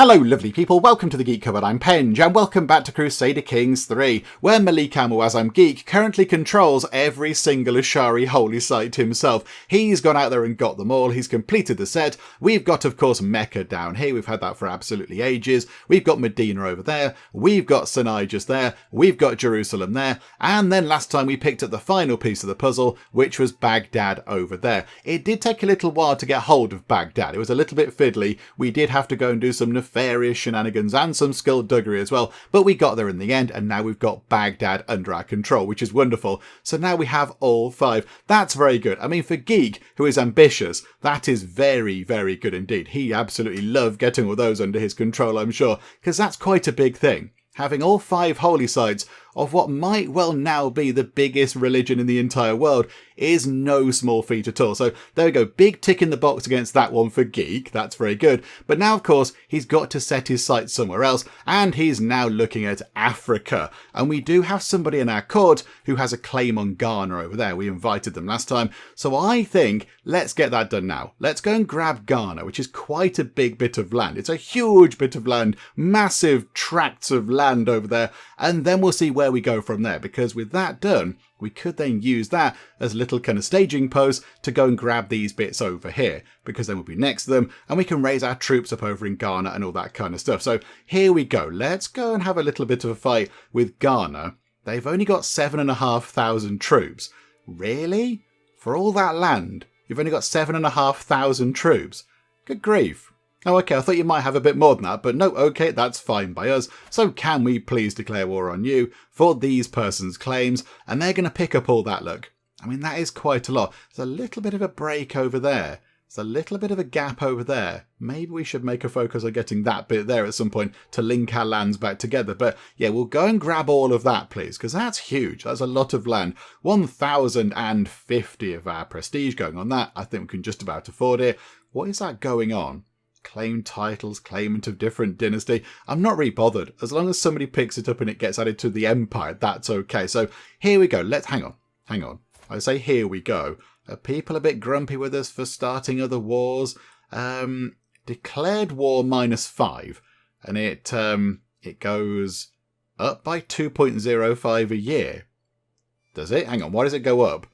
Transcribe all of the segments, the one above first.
Hello lovely people, welcome to the Geek Cupboard, I'm Penge, and welcome back to Crusader Kings 3, where Malik Al-Muazzam Geek currently controls every single Ashari holy site himself. He's gone out there and got them all, he's completed the set. We've got, of course, Mecca down here, we've had that for absolutely ages. We've got Medina over there, we've got Sinai just there, we've got Jerusalem there, and then last time we picked up the final piece of the puzzle, which was Baghdad over there. It did take a little while to get hold of Baghdad, it was a little bit fiddly. We did have to go and do some nefarious shenanigans and some skullduggery as well, but we got there in the end, and now we've got Baghdad under our control, which is wonderful. So now we have all five. That's very good. I mean, for Geek, who is ambitious, that is very, very good indeed. He absolutely loved getting all those under his control, I'm sure, because that's quite a big thing. Having all five holy sites of what might well now be the biggest religion in the entire world is no small feat at all. So there we go, big tick in the box against that one for Geek, that's very good. But now of course he's got to set his sights somewhere else, and he's now looking at Africa. And we do have somebody in our court who has a claim on Ghana over there. We invited them last time, so I think let's get that done now. Let's go and grab Ghana, which is quite a big bit of land. It's a huge bit of land, massive tracts of land over there, and then we'll see where we go from there, because with that done, we could then use that as a little kind of staging post to go and grab these bits over here, because then we'll be next to them and we can raise our troops up over in Ghana and all that kind of stuff. So here we go. Let's go and have a little bit of a fight with Ghana. They've only got 7,500 troops. Really? For all that land, you've only got 7,500 troops? Good grief. Oh, okay, I thought you might have a bit more than that, but no, okay, that's fine by us. So can we please declare war on you for these persons' claims? And they're going to pick up all that, look. I mean, that is quite a lot. There's a little bit of a break over there. There's a little bit of a gap over there. Maybe we should make a focus on getting that bit there at some point to link our lands back together. But yeah, we'll go and grab all of that, please, because that's huge. That's a lot of land. 1,050 of our prestige going on that. I think we can just about afford it. What is that going on? Claim titles, claimant of different dynasty. I'm not really bothered. As long as somebody picks it up and it gets added to the empire, that's okay. So here we go. Let's hang on. I say here we go. Are people a bit grumpy with us for starting other wars? Declared war -5, and it goes up by 2.05 a year. Does it? Hang on. Why does it go up?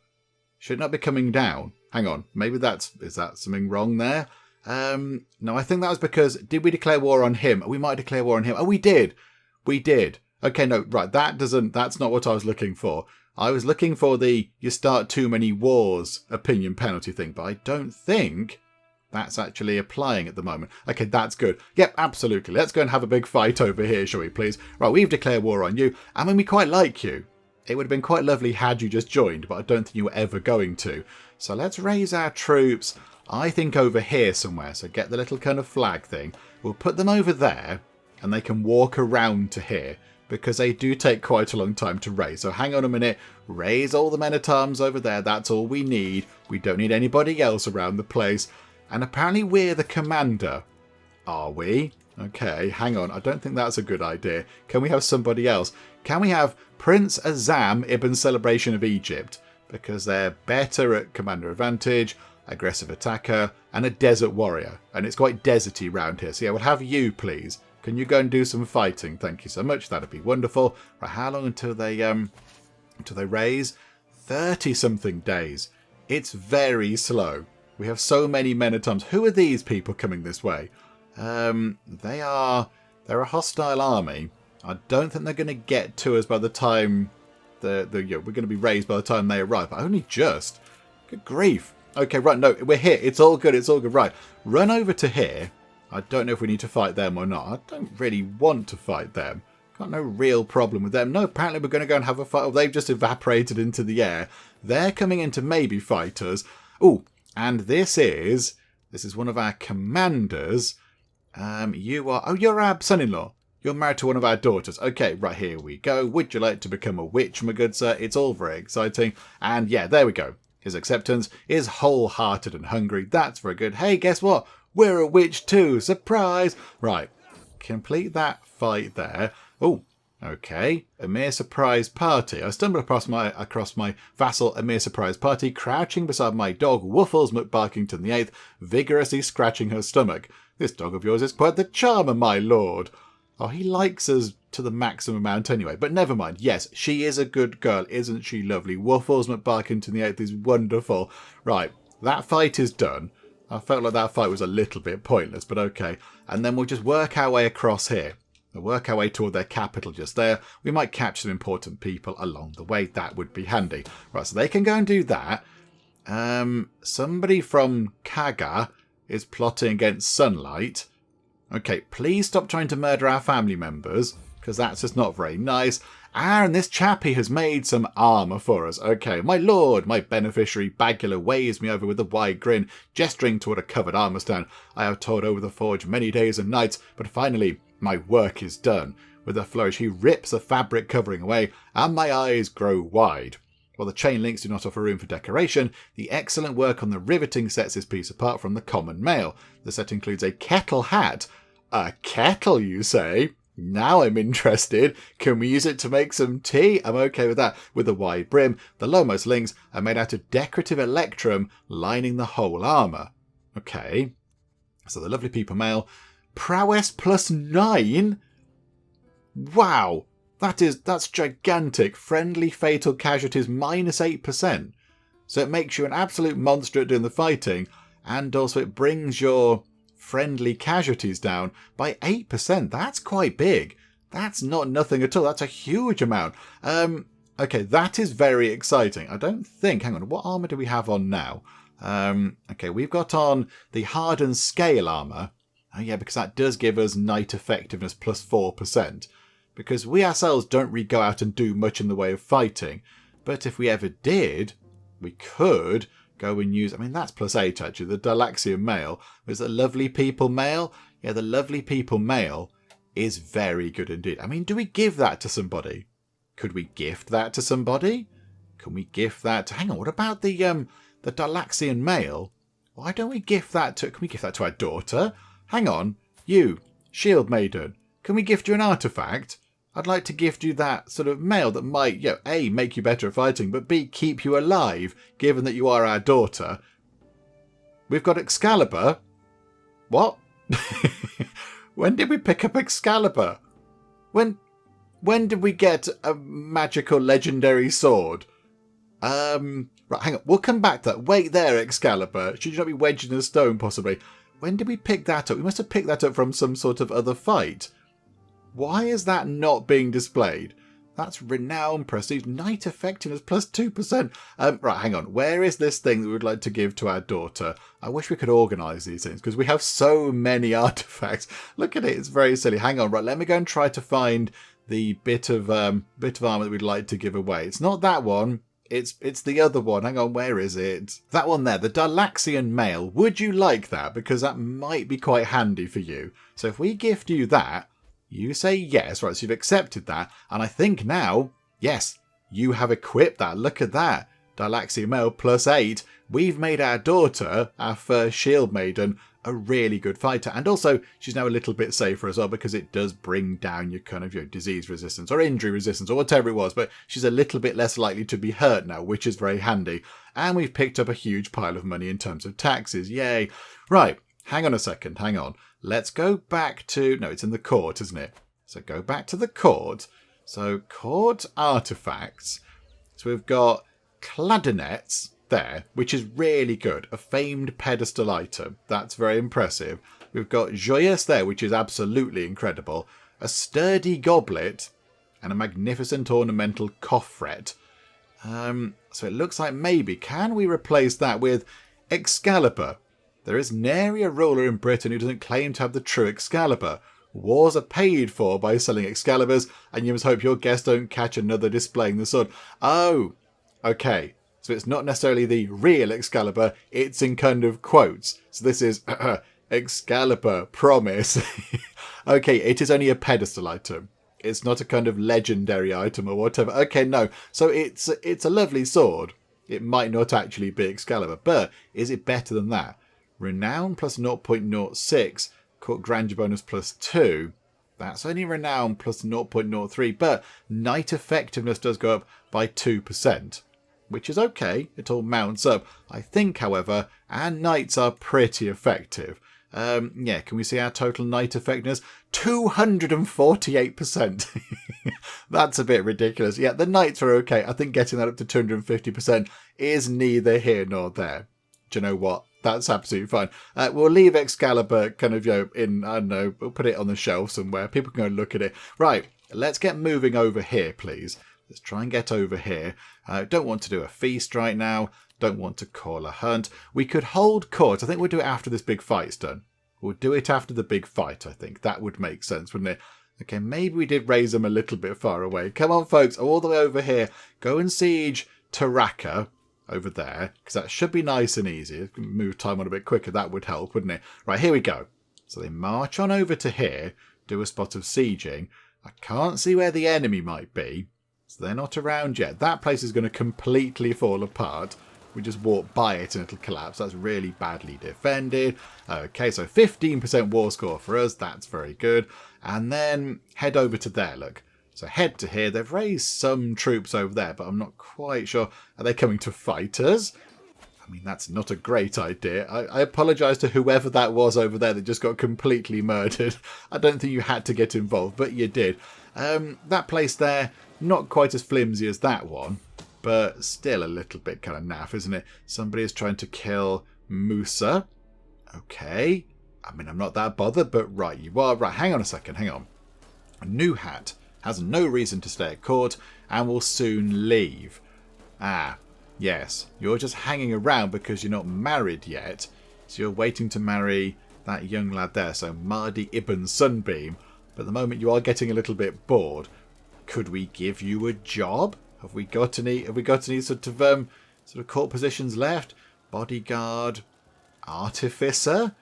Should not be coming down. Hang on. Maybe is that something wrong there? No, I think that was because, did we declare war on him? We might declare war on him. Oh, we did. Okay, no, right, that's not what I was looking for. I was looking for the you start too many wars opinion penalty thing, but I don't think that's actually applying at the moment. Okay, that's good. Yep, absolutely. Let's go and have a big fight over here, shall we, please? Right, we've declared war on you. I mean, we quite like you. It would have been quite lovely had you just joined, but I don't think you were ever going to. So let's raise our troops, I think, over here somewhere. So get the little kind of flag thing. We'll put them over there, and they can walk around to here, because they do take quite a long time to raise. So hang on a minute. Raise all the men-at-arms over there. That's all we need. We don't need anybody else around the place. And apparently we're the commander. Are we? Okay, hang on. I don't think that's a good idea. Can we have somebody else? Can we have Prince Azam Ibn Celebration of Egypt? Because they're better at commander advantage, aggressive attacker, and a desert warrior. And it's quite deserty round here. So yeah, we'll have you, please. Can you go and do some fighting? Thank you so much. That'd be wonderful. Right, how long until they raise? 30-something days. It's very slow. We have so many men-at-arms. Who are these people coming this way? They're a hostile army. I don't think they're going to get to us by the time we're going to be raised by the time they arrive. But only just. Good grief. Okay, right, no, we're here. It's all good, Right, run over to here. I don't know if we need to fight them or not. I don't really want to fight them. Got no real problem with them. No, apparently we're going to go and have a fight. Oh, they've just evaporated into the air. They're coming in to maybe fight us. Oh, and this is one of our commanders. You're our son-in-law. You're married to one of our daughters. Okay, right, here we go. Would you like to become a witch, my good sir? It's all very exciting. And yeah, there we go. His acceptance is wholehearted and hungry. That's very good. Hey, guess what? We're a witch too. Surprise! Right, complete that fight there. Oh, okay. Emir surprise party. I stumbled across my vassal Emir surprise party, crouching beside my dog Wuffles McBarkington VIII, vigorously scratching her stomach. This dog of yours is quite the charmer, my lord. Oh, he likes us to the maximum amount anyway. But never mind. Yes, she is a good girl. Isn't she lovely? Waffles McBarkington the 8th is wonderful. Right, that fight is done. I felt like that fight was a little bit pointless, but okay. And then we'll just work our way across here. We'll work our way toward their capital just there. We might catch some important people along the way. That would be handy. Right, so they can go and do that. Somebody from Kaga is plotting against Sunlight. Okay, please stop trying to murder our family members, because that's just not very nice. And this chappie has made some armour for us. Okay, my lord, my beneficiary Bagula waves me over with a wide grin, gesturing toward a covered armour stand. I have toiled over the forge many days and nights, but finally my work is done. With a flourish, he rips the fabric covering away, and my eyes grow wide. While the chain links do not offer room for decoration, the excellent work on the riveting sets this piece apart from the common mail. The set includes a kettle hat. A kettle, you say? Now I'm interested. Can we use it to make some tea? I'm okay with that. With a wide brim, the lowermost links are made out of decorative electrum lining the whole armour. Okay. So the lovely people mail. Prowess +9? Wow. That's gigantic. Friendly fatal casualties -8%. So it makes you an absolute monster at doing the fighting, and also it brings your friendly casualties down by 8%. That's quite big. That's not nothing at all. That's a huge amount. Okay, that is very exciting. I don't think... Hang on, what armour do we have on now? Okay, we've got on the hardened scale armour. Oh yeah, because that does give us knight effectiveness +4%. Because we ourselves don't really go out and do much in the way of fighting. But if we ever did, we could go and use... I mean, that's +8 actually. The Dalaxian mail. Was it lovely people mail? Yeah, the lovely people mail is very good indeed. I mean, do we give that to somebody? Could we gift that to somebody? Can we gift that to... Hang on, what about the Dalaxian mail? Why don't we gift that to... Can we gift that to our daughter? Hang on. You, Shield Maiden. Can we gift you an artefact? I'd like to gift you that sort of mail that might, A, make you better at fighting, but B, keep you alive, given that you are our daughter. We've got Excalibur. What? When did we pick up Excalibur? When did we get a magical legendary sword? Right, hang on. We'll come back to that. Wait there, Excalibur. Should you not be wedged in a stone, possibly? When did we pick that up? We must have picked that up from some sort of other fight. Why is that not being displayed? That's renown, prestige, knight effectiveness +2%. Right, hang on. Where is this thing that we would like to give to our daughter? I wish we could organise these things because we have so many artefacts. Look at it. It's very silly. Hang on. Right, let me go and try to find the bit of armour that we'd like to give away. It's not that one. It's the other one. Hang on, where is it? That one there, the Dalaxian mail. Would you like that? Because that might be quite handy for you. So if we gift you that... You say yes, right, so you've accepted that, and I think now, yes, you have equipped that. Look at that. Dalaxian mail +8. We've made our daughter, our first shield maiden, a really good fighter. And also, she's now a little bit safer as well, because it does bring down your kind of disease resistance or injury resistance or whatever it was. But she's a little bit less likely to be hurt now, which is very handy. And we've picked up a huge pile of money in terms of taxes. Yay. Right. Hang on a second. Hang on. Let's go back to... No, it's in the court, isn't it? So go back to the court. So court artefacts. So we've got clardonets there, which is really good. A famed pedestal item. That's very impressive. We've got joyeuse there, which is absolutely incredible. A sturdy goblet and a magnificent ornamental coffret. So it looks like maybe... Can we replace that with Excalibur? There is nary a ruler in Britain who doesn't claim to have the true Excalibur. Wars are paid for by selling Excaliburs, and you must hope your guests don't catch another displaying the sword. Oh, okay. So it's not necessarily the real Excalibur, it's in kind of quotes. So this is Excalibur, promise. Okay, it is only a pedestal item. It's not a kind of legendary item or whatever. Okay, no. So it's a lovely sword. It might not actually be Excalibur, but is it better than that? Renown +0.06, court grandeur bonus +2. That's only renown +0.03, but knight effectiveness does go up by 2%, which is okay. It all mounts up. I think, however, our knights are pretty effective. Yeah, can we see our total knight effectiveness? 248%. That's a bit ridiculous. Yeah, the knights are okay. I think getting that up to 250% is neither here nor there. Do you know what? That's absolutely fine. We'll leave Excalibur kind of, in, I don't know, we'll put it on the shelf somewhere. People can go and look at it. Right, let's get moving over here, please. Let's try and get over here. Don't want to do a feast right now. Don't want to call a hunt. We could hold court. I think we'll do it after this big fight's done. We'll do it after the big fight, I think. That would make sense, wouldn't it? Okay, maybe we did raise them a little bit far away. Come on, folks, all the way over here. Go and siege Taraka over there, because that should be nice and easy. If we can move time on a bit quicker, that would help, wouldn't it? Right, here we go. So they march on over to here, do a spot of sieging. I can't see where the enemy might be, so they're not around yet. That place is going to completely fall apart. We just walk by it and it'll collapse. That's really badly defended. Okay, so 15% war score for us. That's very good. And then head over to there, look. So head to here. They've raised some troops over there, but I'm not quite sure. Are they coming to fight us? I mean, that's not a great idea. I apologise to whoever that was over there that just got completely murdered. I don't think you had to get involved, but you did. That place there, not quite as flimsy as that one, but still a little bit kind of naff, isn't it? Somebody is trying to kill Musa. Okay. I mean, I'm not that bothered, but right, you are. Right, hang on a second, hang on. A new hat has no reason to stay at court and will soon leave. Ah, yes. You're just hanging around because you're not married yet. So you're waiting to marry that young lad there, so Mahdi Ibn Sunbeam. But at the moment you are getting a little bit bored. Could we give you a job? Have we got any sort of court positions left? Bodyguard, artificer?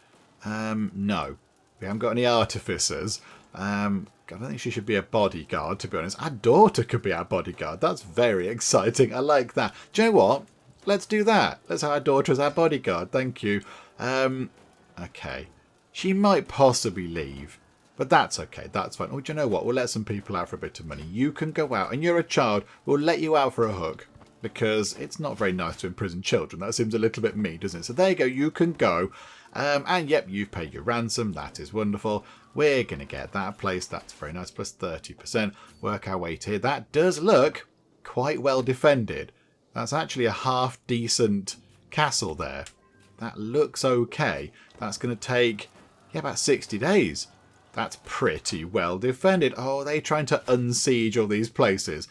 No. We haven't got any artificers. I don't think she should be a bodyguard, to be honest. Our daughter could be our bodyguard. That's very exciting. I like that. Do you know what? Let's do that. Let's have our daughter as our bodyguard. Thank you. Okay. She might possibly leave. But that's okay. That's fine. Oh, do you know what? We'll let some people out for a bit of money. You can go out. And you're a child. We'll let you out for a hook. Because it's not very nice to imprison children. That seems a little bit mean, doesn't it? So there you go. You can go. And yep, you've paid your ransom. That is wonderful. We're going to get that place. That's very nice. Plus 30%. Work our way to here. That does look quite well defended. That's actually a half decent castle there. That looks okay. That's going to take about 60 days. That's pretty well defended. Oh, are they trying to unsiege all these places?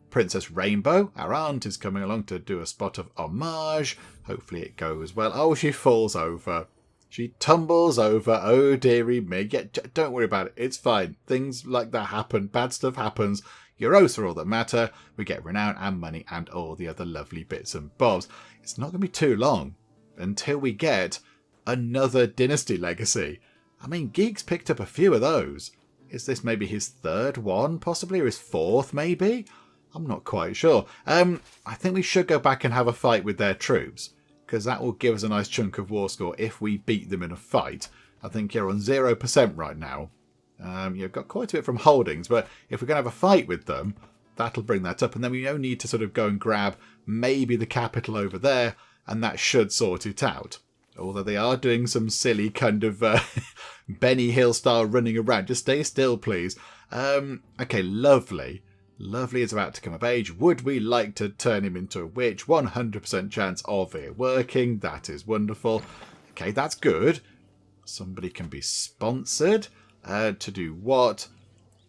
Princess Rainbow, our aunt, is coming along to do a spot of homage. Hopefully it goes well. Oh, she falls over. She tumbles over. Oh, dearie me. Yeah, don't worry about it. It's fine. Things like that happen. Bad stuff happens. Your oaths are all that matter. We get renown and money and all the other lovely bits and bobs. It's not going to be too long until we get another dynasty legacy. I mean, Geek's picked up a few of those. Is this maybe his third one, possibly, or his fourth, maybe? I'm not quite sure. I think we should go back and have a fight with their troops, because that will give us a nice chunk of war score if we beat them in a fight. I think you're on 0% right now. You've got quite a bit from holdings, but if we're going to have a fight with them, that'll bring that up. And then we don't need to sort of go and grab maybe the capital over there, and that should sort it out. Although they are doing some silly kind of Benny Hill style running around. Just stay still, please. Okay, lovely. Lovely is about to come of age. Would we like to turn him into a witch? 100% chance of it working. That is wonderful. Okay, that's good. Somebody can be sponsored. To do what?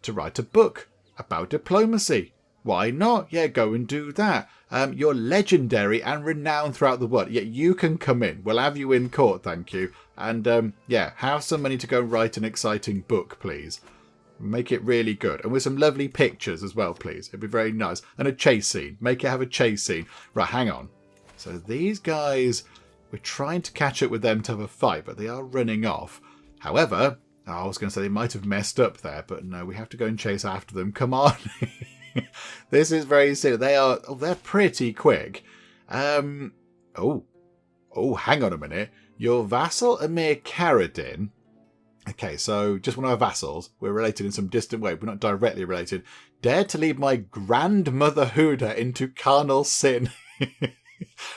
To write a book about diplomacy. Why not? Yeah, go and do that. You're legendary and renowned throughout the world. Yeah, you can come in. We'll have you in court, thank you. And yeah, have some money to go and write an exciting book, please. Make it really good. And with some lovely pictures as well, please. It'd be very nice. And a chase scene. Make it have a chase scene. Right, hang on. So these guys, we're trying to catch up with them to have a fight, but they are running off. However, I was going to say they might have messed up there, but no, we have to go and chase after them. Come on. This is very silly. They're pretty quick. Hang on a minute. Your vassal, Amir Karadin. Okay, so just one of our vassals. We're related in some distant way. We're not directly related. Dared to lead my grandmother Huda into carnal sin.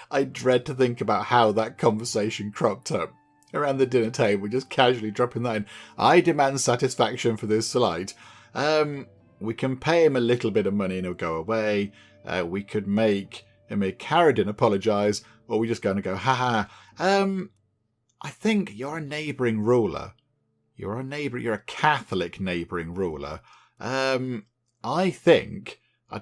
I dread to think about how that conversation cropped up. around the dinner table, just casually dropping that in. I demand satisfaction for this slight. We can pay him a little bit of money and he'll go away. We could make Emir Caradin apologise, or we're just going to go, haha. I think you're a neighbouring ruler. You're a Catholic neighbouring ruler. I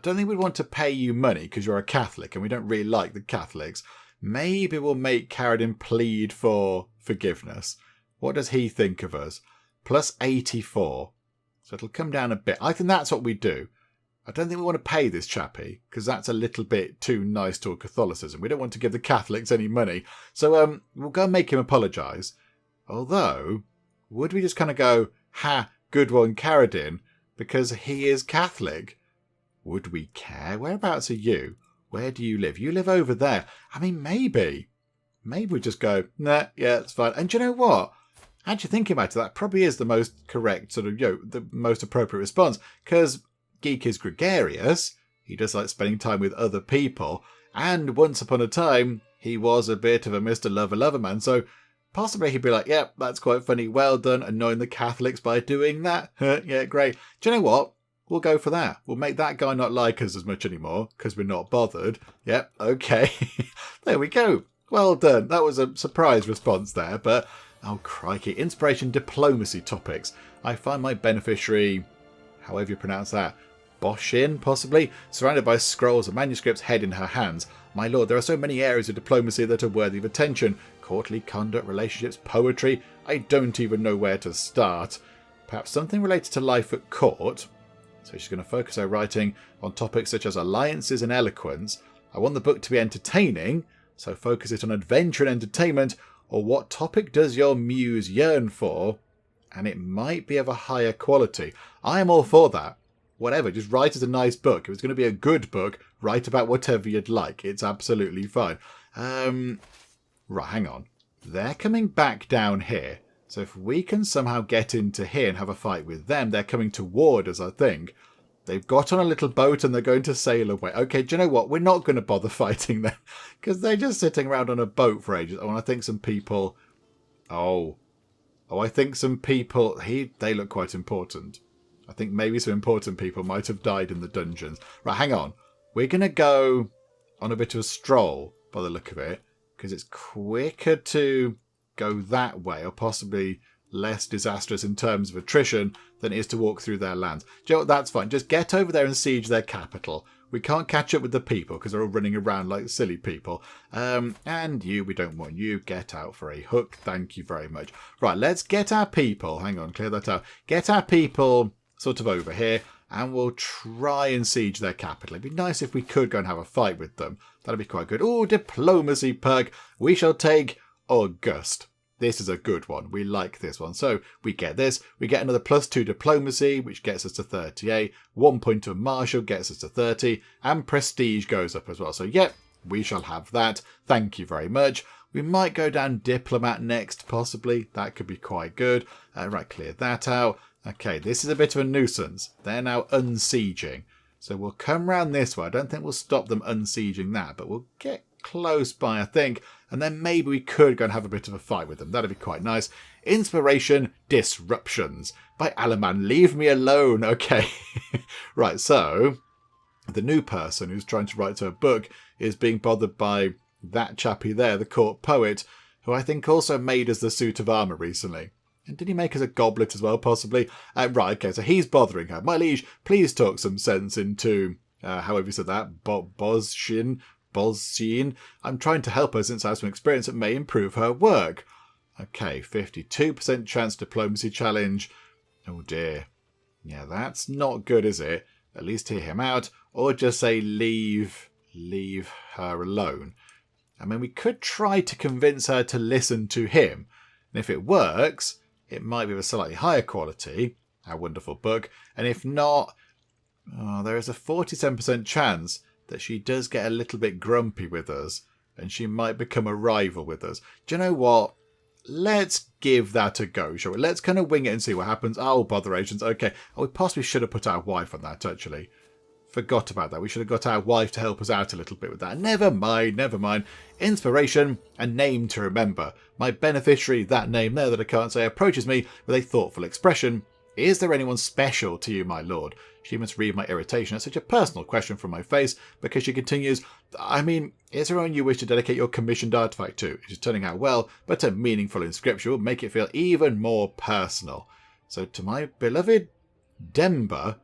don't think we'd want to pay you money because you're a Catholic and we don't really like the Catholics. Maybe we'll make Caradin plead for forgiveness. What does he think of us? Plus 84. So it'll come down a bit. I think that's what we do. I don't think we want to pay this chappie because that's a little bit too nice to Catholicism. We don't want to give the Catholics any money. So we'll go and make him apologise. Although, would we just kind of go, ha, good one, Caradin, because he is Catholic? Would we care? Whereabouts are you? Where do you live? You live over there. I mean, maybe we just go, nah, yeah, it's fine. And do you know what? Actually thinking about it, that probably is the most correct sort of, the most appropriate response. Because Geek is gregarious. He does like spending time with other people. And once upon a time, he was a bit of a Mr. Lover man. So possibly he'd be like, yeah, that's quite funny. Well done, annoying the Catholics by doing that. Yeah, great. Do you know what? We'll go for that. We'll make that guy not like us as much anymore because we're not bothered. Yep, okay. There we go. Well done. That was a surprise response there, but oh crikey. Inspiration diplomacy topics. I find my beneficiary, however you pronounce that, Boshin, possibly, surrounded by scrolls and manuscripts, head in her hands. My lord, there are so many areas of diplomacy that are worthy of attention. Courtly conduct, relationships, poetry. I don't even know where to start. Perhaps something related to life at court. So she's going to focus her writing on topics such as alliances and eloquence. I want the book to be entertaining, so focus it on adventure and entertainment, or what topic does your muse yearn for? And it might be of a higher quality. I am all for that. Whatever, just write us a nice book. If it's going to be a good book, write about whatever you'd like. It's absolutely fine. Right, hang on. They're coming back down here. So if we can somehow get into here and have a fight with them, they're coming toward us, I think. They've got on a little boat and they're going to sail away. Okay, do you know what? We're not going to bother fighting them because they're just sitting around on a boat for ages. Oh, and I think some people... I think some people... They look quite important. I think maybe some important people might have died in the dungeons. Right, hang on. We're going to go on a bit of a stroll by the look of it because it's quicker to go that way, or possibly less disastrous in terms of attrition than it is to walk through their lands. Do you know what? That's fine. Just get over there and siege their capital. We can't catch up with the people because they're all running around like silly people. And you, we don't want you. Get out for a hook. Thank you very much. Right, let's get our people. Hang on, clear that out. Get our people sort of over here and we'll try and siege their capital. It'd be nice if we could go and have a fight with them. That'd be quite good. Oh, diplomacy perk. We shall take August. This is a good one. We like this one. So we get this. We get another +2 diplomacy, which gets us to 38. 1 point of martial gets us to 30. And prestige goes up as well. So, yep, we shall have that. Thank you very much. We might go down diplomat next, possibly. That could be quite good. Right, clear that out. Okay, this is a bit of a nuisance. They're now unsieging. So we'll come round this way. I don't think we'll stop them unsieging that, but we'll get close by, I think, and then maybe we could go and have a bit of a fight with them. That'd be quite nice. Inspiration Disruptions by Alaman. Leave me alone. Okay. Right, so the new person who's trying to write her book is being bothered by that chappie there, the court poet, who I think also made us the suit of armour recently. And did he make us a goblet as well, possibly? Right, okay, so he's bothering her. My liege, please talk some sense into, however you said that, Boshin. I'm trying to help her since I have some experience that may improve her work. Okay, 52% chance diplomacy challenge. Oh dear. Yeah, that's not good, is it? At least hear him out, or just say leave her alone. I mean, we could try to convince her to listen to him. And if it works, it might be of a slightly higher quality, our wonderful book. And if not, there is a 47% chance that she does get a little bit grumpy with us and she might become a rival with us. Do you know what? Let's give that a go, shall we? Let's kind of wing it and see what happens. Oh, bother agents. Okay. Oh, we possibly should have put our wife on that, actually. Forgot about that. We should have got our wife to help us out a little bit with that. Never mind, never mind. Inspiration, a name to remember. My beneficiary, that name there that I can't say, approaches me with a thoughtful expression. Is there anyone special to you, my lord? She must read my irritation at such a personal question from my face, because she continues, I mean, is there anyone you wish to dedicate your commissioned artifact to? It is turning out well, but a meaningful inscription will make it feel even more personal. So to my beloved Demba.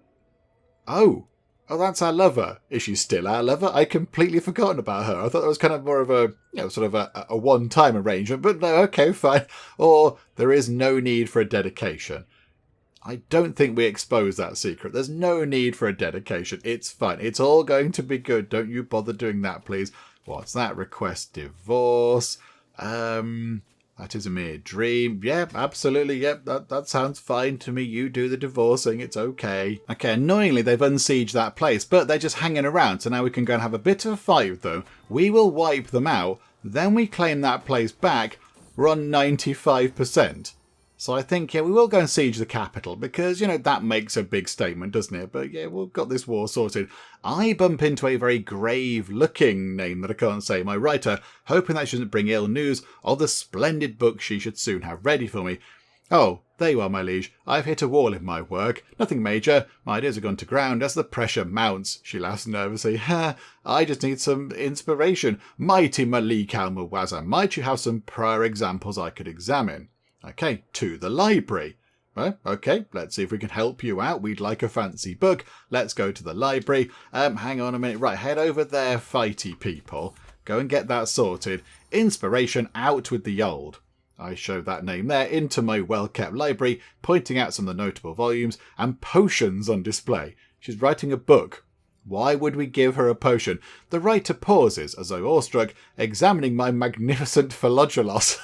Oh, that's our lover. Is she still our lover? I'd completely forgotten about her. I thought that was kind of more of a, sort of a one-time arrangement, but no, okay, fine. Or there is no need for a dedication. I don't think we expose that secret. There's no need for a dedication. It's fine. It's all going to be good. Don't you bother doing that, please. What's that? Request divorce. That is a mere dream. Yep, absolutely. Yep, that sounds fine to me. You do the divorcing. It's okay. Okay, annoyingly, they've unsieged that place, but they're just hanging around. So now we can go and have a bit of a fight with them. We will wipe them out. Then we claim that place back. We're on 95%. So I think, yeah, we will go and siege the capital because, that makes a big statement, doesn't it? But yeah, we've got this war sorted. I bump into a very grave-looking name that I can't say, my writer, hoping that shouldn't bring ill news of the splendid book she should soon have ready for me. Oh, there you are, my liege. I've hit a wall in my work. Nothing major. My ideas have gone to ground as the pressure mounts. She laughs nervously. Ha! I just need some inspiration. Mighty Malik Al-Muazzam, might you have some prior examples I could examine? Okay, to the library. Well, okay, let's see if we can help you out. We'd like a fancy book. Let's go to the library. Hang on a minute. Right, head over there, fighty people. Go and get that sorted. Inspiration, out with the old. I show that name there into my well-kept library, pointing out some of the notable volumes and potions on display. She's writing a book. Why would we give her a potion? The writer pauses, as though awestruck, examining my magnificent phyllogelos.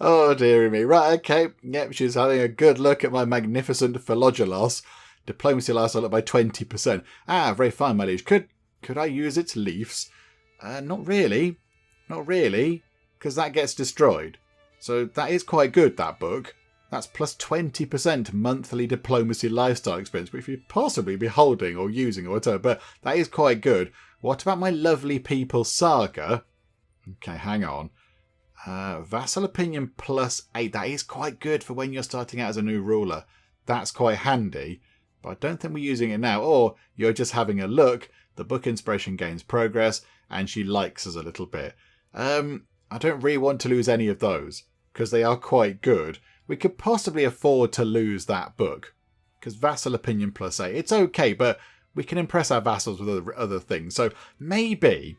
Oh, dearie me. Right, okay. Yep, she's having a good look at my magnificent phyllogelos. Diplomacy last up by 20%. Ah, very fine, my liege. Could I use its leaves? Not really. Not really, because that gets destroyed. So that is quite good, that book. That's plus 20% monthly diplomacy lifestyle experience, which you'd possibly be holding or using or whatever, but that is quite good. What about my lovely people saga? Okay, hang on. Vassal opinion plus 8. That is quite good for when you're starting out as a new ruler. That's quite handy. But I don't think we're using it now. Or you're just having a look. The book inspiration gains progress. And she likes us a little bit. I don't really want to lose any of those. Because they are quite good. We could possibly afford to lose that book. Because vassal opinion plus 8. It's okay. But we can impress our vassals with other things. So maybe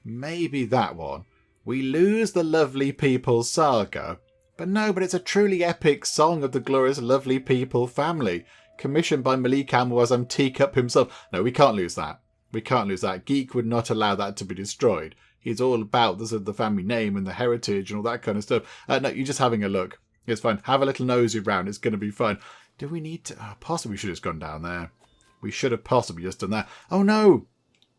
that one. We lose the Lovely People saga. But it's a truly epic song of the glorious Lovely People family. Commissioned by Malik Al-Muazzam Teacup himself. No, we can't lose that. We can't lose that. Geek would not allow that to be destroyed. He's all about the family name and the heritage and all that kind of stuff. No, you're just having a look. It's fine. Have a little nosy round. It's going to be fine. Do we need to... possibly we should have just gone down there. We should have possibly just done that. Oh, no!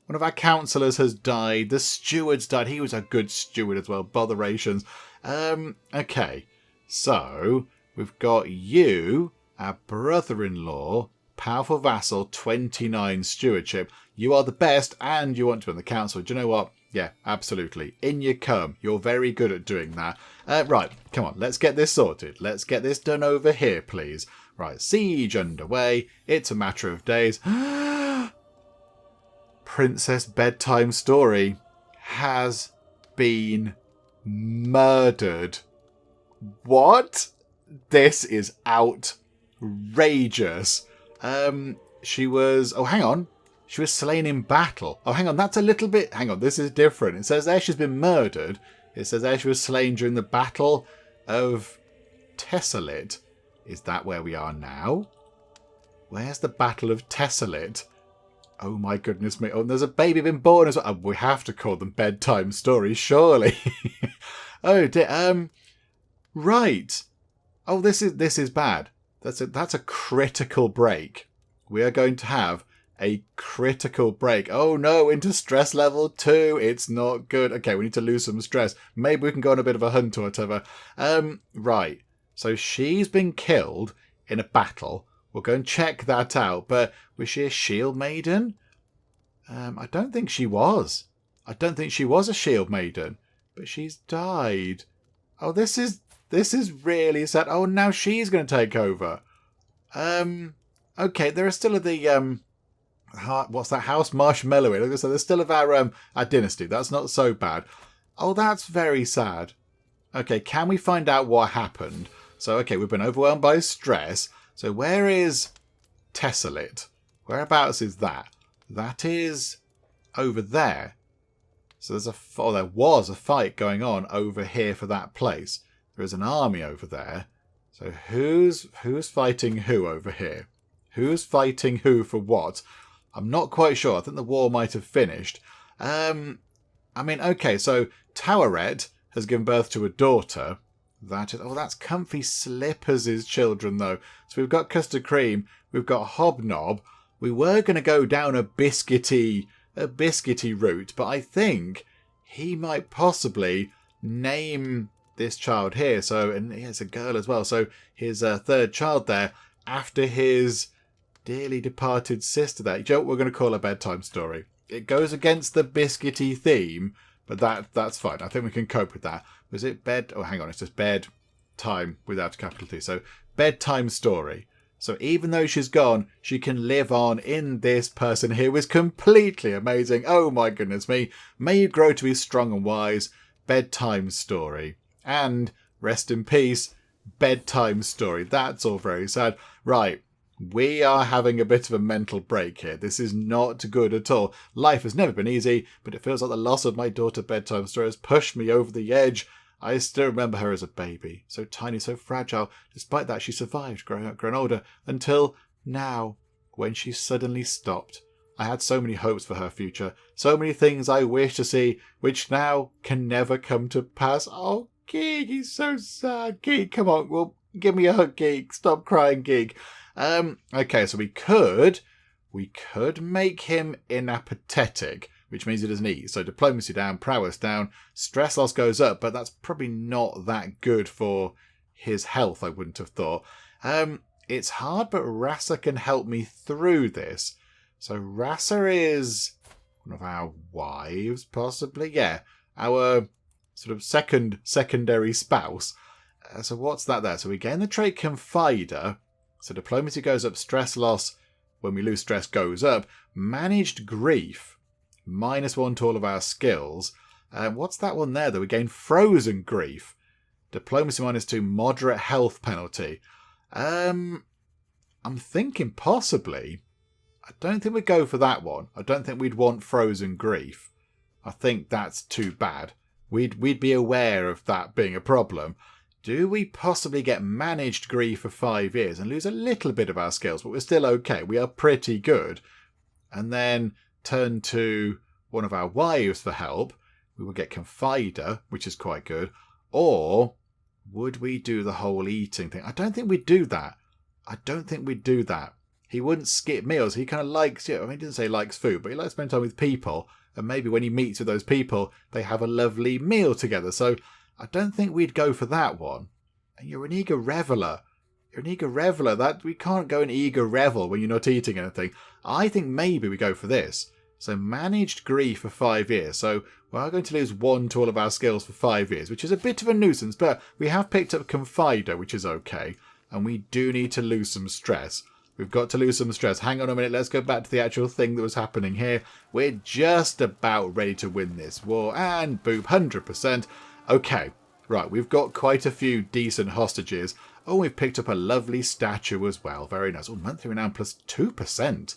One of our councillors has died. The steward's died. He was a good steward as well. Botherations. Okay. So, we've got you, our brother-in-law, powerful vassal, 29 stewardship. You are the best and you want to be on the council. Do you know what? Yeah, absolutely. In you come. You're very good at doing that. Right, come on. Let's get this sorted. Let's get this done over here, please. Right, siege underway. It's a matter of days. Princess Bedtime Story has been murdered. What? This is outrageous. She was... Oh, hang on. She was slain in battle. Oh, hang on. That's a little bit... Hang on. This is different. It says there she's been murdered. It says there she was slain during the Battle of Tessalit. Is that where we are now? Where's the Battle of Tessalit? Oh my goodness me. Oh, and there's a baby been born as well. Oh, we have to call them bedtime stories, surely. Oh dear. Right. Oh, this is bad. That's a critical break. We are going to have a critical break. Oh no, into stress level 2. It's not good. Okay, we need to lose some stress. Maybe we can go on a bit of a hunt or whatever. Right. So she's been killed in a battle We'll go and check that out. But was she a shield maiden? I don't think she was. I don't think she was a shield maiden. But she's died. Oh, this is really sad. Oh, now she's going to take over. Okay, there are still the what's that, House Marshmallow? Like I said, there's still of our dynasty. That's not so bad. Oh, that's very sad. Okay, can we find out what happened? So, okay, we've been overwhelmed by stress. So, where is Tesselit? Whereabouts is that? That is over there. So there was a fight going on over here for that place. There is an army over there. So who's fighting who over here? Who's fighting who for what? I'm not quite sure. I think the war might have finished. I mean, okay, so Toweret has given birth to a daughter. That's Comfy Slippers' children, though. So we've got Custard Cream, we've got Hobnob. We were going to go down a biscuity route, but I think he might possibly name this child here. So, and it's a girl as well. So his third child there after his dearly departed sister there. You know what we're going to call a bedtime story? It goes against the biscuity theme, but that's fine. I think we can cope with that. Was it bed? Oh, hang on. It's just bedtime without a capital T. So bedtime story. So even though she's gone, she can live on in this person here, was completely amazing. Oh my goodness me. May you grow to be strong and wise. Bedtime story. And rest in peace, bedtime story. That's all very sad. Right. We are having a bit of a mental break here. This is not good at all. Life has never been easy, but it feels like the loss of my daughter bedtime story has pushed me over the edge. I still remember her as a baby, so tiny, so fragile. Despite that, she survived, growing up, growing older, until now, when she suddenly stopped. I had so many hopes for her future, so many things I wish to see, which now can never come to pass. Oh, Geek, he's so sad. Geek, come on, well, give me a hug, Geek. Stop crying, Geek. Okay, so we could make him inapathetic, which means he doesn't eat. So diplomacy down, prowess down, stress loss goes up, but that's probably not that good for his health, I wouldn't have thought. It's hard, but Rasa can help me through this. So Rasa is one of our wives, possibly. Yeah, our sort of secondary spouse. So what's that there? So we gain the trait Confider. So diplomacy goes up, stress loss, when we lose stress, goes up. Managed grief, -1 to all of our skills. What's that one there, though? We gain frozen grief. Diplomacy -2, moderate health penalty. I'm thinking possibly. I don't think we'd go for that one. I don't think we'd want frozen grief. I think that's too bad. We'd be aware of that being a problem. Do we possibly get managed grief for 5 years and lose a little bit of our skills, but we're still okay? We are pretty good. And then turn to one of our wives for help. We will get Confider, which is quite good. Or would we do the whole eating thing? I don't think we'd do that. He wouldn't skip meals. He kind of likes, he didn't say likes food, but he likes to spend time with people. And maybe when he meets with those people, they have a lovely meal together. So I don't think we'd go for that one. And you're an eager reveller. That we can't go and eager revel when you're not eating anything. I think maybe we go for this. So managed grief for 5 years. So we're going to lose 1 to all of our skills for 5 years, which is a bit of a nuisance, but we have picked up Confider, which is okay. And we do need to lose some stress. We've got to lose some stress. Hang on a minute. Let's go back to the actual thing that was happening here. We're just about ready to win this war. And boop, 100%. Okay, right. We've got quite a few decent hostages. Oh, we've picked up a lovely statue as well. Very nice. Oh, monthly renown plus 2%.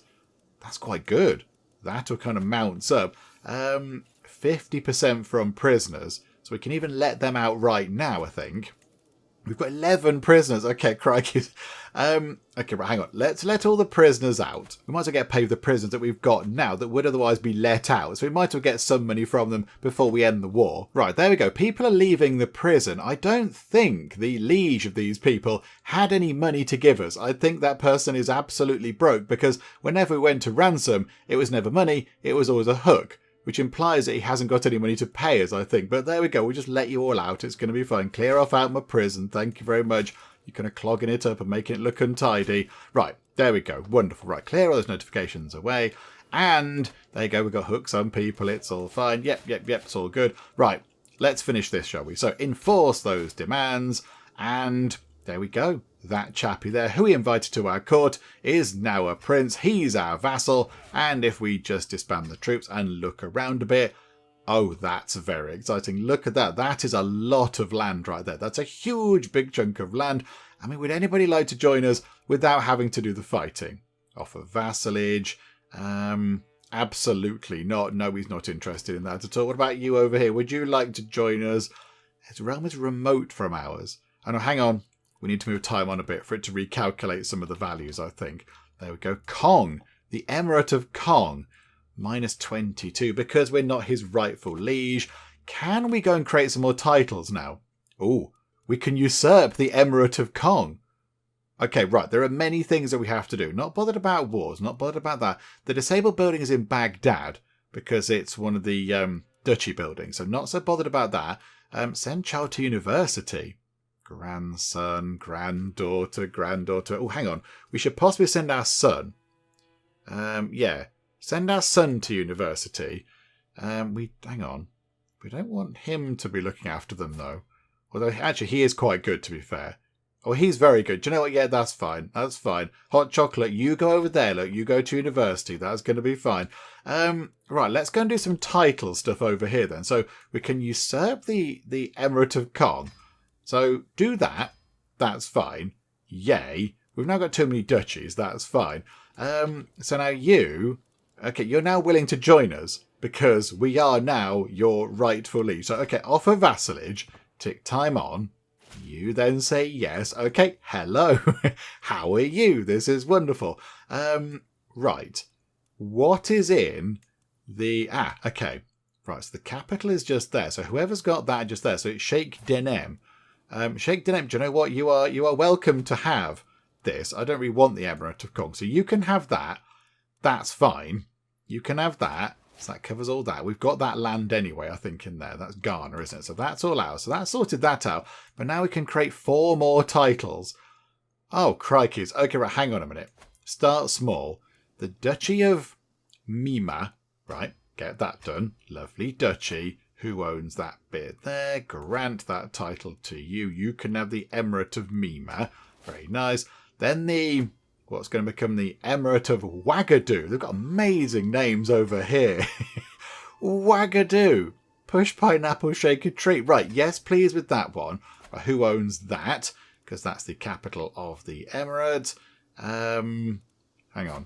That's quite good. That'll kind of mounts up. 50% from prisoners. So we can even let them out right now, I think. We've got 11 prisoners. Okay, crikey. Okay, right, hang on. Let's let all the prisoners out. We might as well get paid for the prisoners that we've got now that would otherwise be let out. So we might as well get some money from them before we end the war. Right, there we go. People are leaving the prison. I don't think the liege of these people had any money to give us. I think that person is absolutely broke because whenever we went to ransom, it was never money. It was always a hook, which implies that he hasn't got any money to pay us, I think. But there we go. We'll just let you all out. It's going to be fine. Clear off out my prison. Thank you very much. You're kind of clogging it up and making it look untidy. Right, there we go. Wonderful. Right, clear all those notifications away. And there you go. We've got hooks on people. It's all fine. Yep. It's all good. Right, let's finish this, shall we? So enforce those demands. And there we go. That chappie there, who we invited to our court, is now a prince. He's our vassal. And if we just disband the troops and look around a bit, oh, that's very exciting. Look at that. That is a lot of land right there. That's a huge, big chunk of land. I mean, would anybody like to join us without having to do the fighting? Offer vassalage? Absolutely not. No, he's not interested in that at all. What about you over here? Would you like to join us? His realm is remote from ours. Oh, no, hang on. We need to move time on a bit for it to recalculate some of the values, I think. There we go. Kong. The Emirate of Kong. Minus 22, because we're not his rightful liege. Can we go and create some more titles now? Oh, we can usurp the Emirate of Kong. Okay, right, there are many things that we have to do. Not bothered about wars, not bothered about that. The disabled building is in Baghdad, because it's one of the duchy buildings, so not so bothered about that. Send child to university. Grandson, granddaughter. Oh, hang on. We should possibly send our son. Yeah. Send our son to university. Hang on. We don't want him to be looking after them, though. Although, actually, he is quite good, to be fair. Oh, he's very good. Do you know what? Yeah, that's fine. That's fine. Hot chocolate, you go over there. Look, you go to university. That's going to be fine. Right, let's go and do some title stuff over here, then. So, we can usurp the Emirate of Kong. So, do that. That's fine. Yay. We've now got too many duchies. That's fine. So now you... Okay, you're now willing to join us because we are now your rightful liege. So, okay, offer vassalage, tick time on. You then say yes. Okay, hello. How are you? This is wonderful. Right. What is in the... okay. Right, so the capital is just there. So whoever's got that just there. So it's Sheikh Denem. Sheikh Denem, do you know what? You are welcome to have this. I don't really want the Emirate of Kong. So you can have that. That's fine. You can have that. So that covers all that. We've got that land anyway, I think, in there. That's Ghana, isn't it? So that's all ours. So that sorted that out. But now we can create 4 more titles. Oh, crikeys. Okay, right, hang on a minute. Start small. The Duchy of Mima. Right, get that done. Lovely duchy. Who owns that bit there? Grant that title to you. You can have the Emirate of Mima. Very nice. Then the... what's going to become the Emirate of Wagadoo. They've got amazing names over here. Wagadoo. Push pineapple, shake a tree. Right, yes, please with that one. Who owns that? Because that's the capital of the Emirate. Hang on.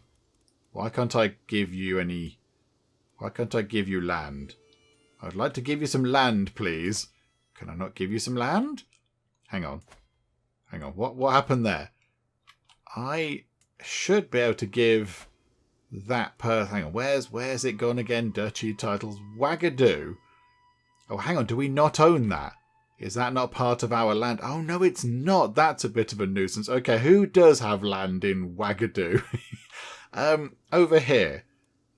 Why can't I give you any... why can't I give you land? I'd like to give you some land, please. Can I not give you some land? Hang on. Hang on. What happened there? I... should be able to give that person... hang on, where's it gone again? Duchy titles. Wagadoo. Oh, hang on, do we not own that? Is that not part of our land? Oh, no, it's not. That's a bit of a nuisance. Okay, who does have land in Wagadoo? Over here.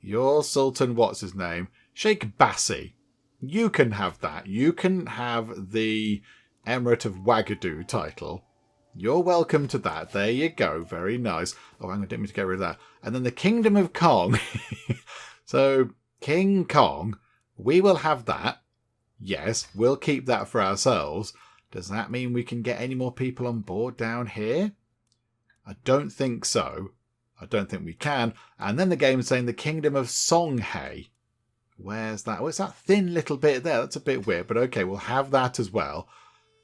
Your Sultan, what's his name? Sheikh Bassi. You can have that. You can have the Emirate of Wagadoo title. You're welcome to that. There you go. Very nice. Oh, hang on, I didn't mean to get rid of that. And then the Kingdom of Kong. So, King Kong, we will have that. Yes, we'll keep that for ourselves. Does that mean we can get any more people on board down here? I don't think so. I don't think we can. And then the game's saying the Kingdom of Songhai. Where's that? Oh, it's that thin little bit there. That's a bit weird, but okay, we'll have that as well.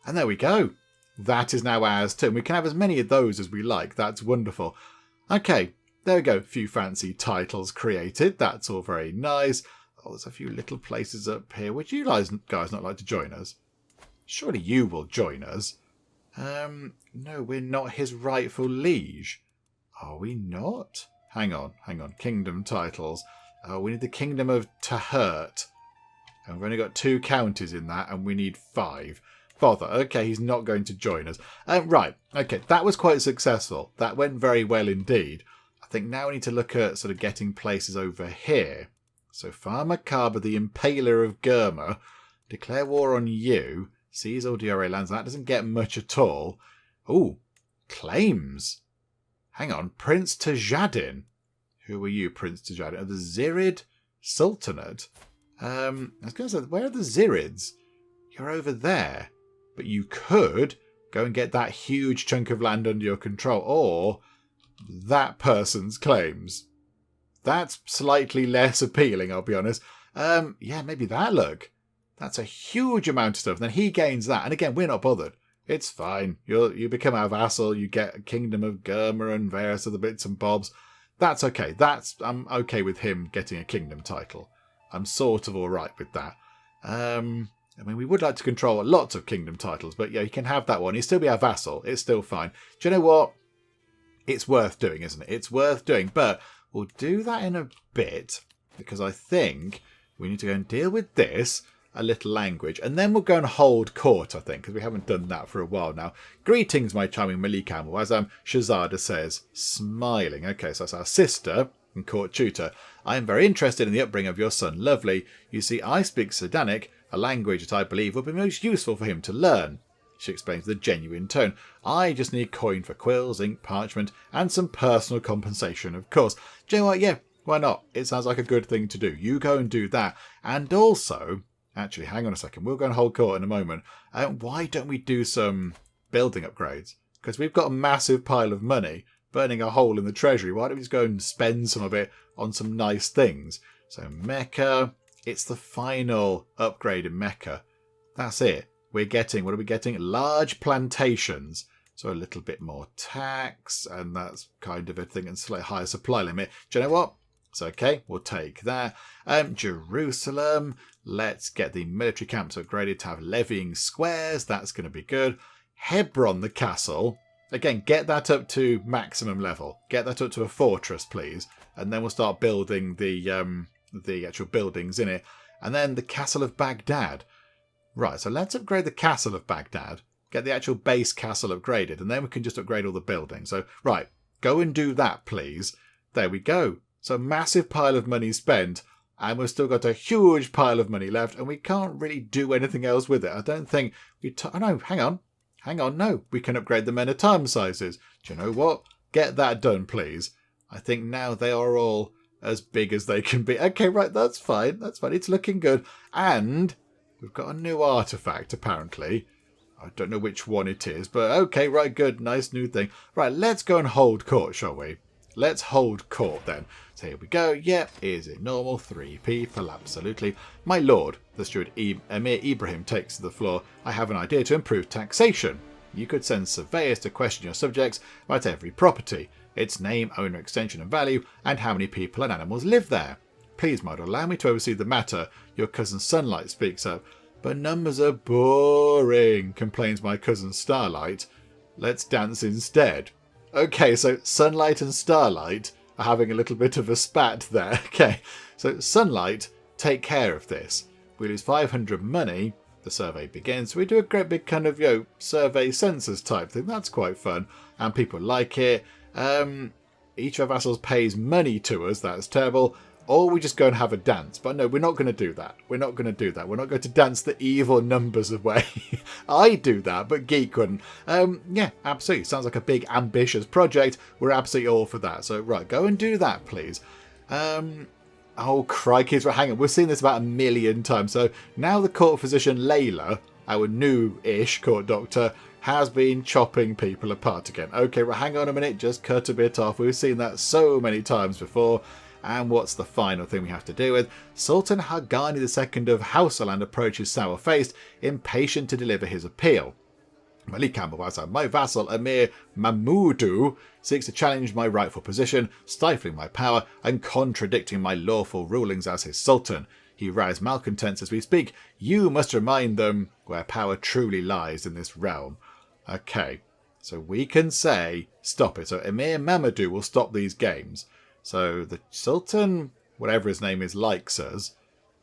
And there we go. That is now ours too. And we can have as many of those as we like. That's wonderful. Okay, there we go. A few fancy titles created. That's all very nice. Oh, there's a few little places up here. Would you guys not like to join us? Surely you will join us. No, we're not his rightful liege. Are we not? Hang on. Kingdom titles. Oh, we need the Kingdom of Tahert. And we've only got 2 counties in that, and we need 5. Bother. Okay, he's not going to join us. Right. Okay, that was quite successful. That went very well indeed. I think now we need to look at sort of getting places over here. So Farmer Kaba, the Impaler of Gurma, declare war on you. Seize all DRA lands. That doesn't get much at all. Ooh, Claims. Hang on, Prince Tajadin. Who are you, Prince Tajadin? Of the Zirid Sultanate? I was going to say, where are the Zirids? You're over there. But you could go and get that huge chunk of land under your control. Or that person's claims. That's slightly less appealing, I'll be honest. Yeah, maybe that, look. That's a huge amount of stuff. Then he gains that. And again, we're not bothered. It's fine. You become our vassal. You get a kingdom of Gurma and various other bits and bobs. That's okay. I'm okay with him getting a kingdom title. I'm sort of all right with that. I mean, we would like to control lots of kingdom titles, but yeah, you can have that one. He'll still be our vassal. It's still fine. Do you know what? It's worth doing, isn't it? It's worth doing, but we'll do that in a bit because I think we need to go and deal with this. A little language, and then we'll go and hold court, I think, because we haven't done that for a while now. Greetings, my charming Malik Al-Muazzam, Shahzada says, smiling. Okay, so that's our sister and court tutor. I am very interested in the upbringing of your son, Lovely. You see, I speak Sedanic, a language that I believe would be most useful for him to learn. She explains with a genuine tone. I just need coin for quills, ink, parchment, and some personal compensation, of course. Do you know what? Yeah, why not? It sounds like a good thing to do. You go and do that. And also... Actually, hang on a second. We'll go and hold court in a moment. Why don't we do some building upgrades? Because we've got a massive pile of money burning a hole in the treasury. Why don't we just go and spend some of it on some nice things? So Mecca, it's the final upgrade in Mecca. That's it. We're getting, what are we getting? Large plantations. So a little bit more tax, and that's kind of a thing, and slightly higher supply limit. Do you know what? It's okay. We'll take that. Jerusalem. Let's get the military camps upgraded to have levying squares. That's going to be good. Hebron, the castle. Again, get that up to maximum level. Get that up to a fortress, please. And then we'll start building the actual buildings in it. And then the castle of Baghdad. Right, so let's upgrade the castle of Baghdad. Get the actual base castle upgraded. And then we can just upgrade all the buildings. So, right, go and do that, please. There we go. So, massive pile of money spent. And we've still got a huge pile of money left, and we can't really do anything else with it. I don't think we... Oh, no, hang on, no. We can upgrade the men-at-arms sizes. Do you know what? Get that done, please. I think now they are all as big as they can be. Okay, right, that's fine. That's fine. It's looking good. And we've got a new artefact, apparently. I don't know which one it is, but okay, right, good. Nice new thing. Right, let's go and hold court, shall we? Let's hold court then. So here we go. Yep, is it normal? 3 people, absolutely. My lord, the steward Emir Ibrahim takes to the floor. I have an idea to improve taxation. You could send surveyors to question your subjects about every property, its name, owner, extension and value, and how many people and animals live there. Please, my lord, allow me to oversee the matter. Your cousin Sunlight speaks up. But numbers are boring, complains my cousin Starlight. Let's dance instead. Okay, so Sunlight and Starlight are having a little bit of a spat there. Okay, so Sunlight, take care of this. We lose 500 money. The survey begins. We do a great big kind of, survey census type thing. That's quite fun. And people like it. Each of our vassals pays money to us. That's terrible. Or we just go and have a dance. But no, we're not going to do that. We're not going to do that. We're not going to dance the evil numbers away. I do that, but Geek wouldn't. Yeah, absolutely. Sounds like a big, ambitious project. We're absolutely all for that. So, right, go and do that, please. Oh, crikey. Hang on. We've seen this about 1 million times. So now the court physician Layla, our new-ish court doctor, has been chopping people apart again. Okay, right, hang on a minute. Just cut a bit off. We've seen that so many times before. And what's the final thing we have to deal with? Sultan Hagani II of Hausaland approaches sour-faced, impatient to deliver his appeal. Malik Al-Muazzam, my vassal Emir Mahmudu, seeks to challenge my rightful position, stifling my power and contradicting my lawful rulings as his sultan. He rouses malcontents as we speak. You must remind them where power truly lies in this realm. Okay, so we can say, stop it. So Emir Mahmudu will stop these games. So the Sultan, whatever his name is, likes us.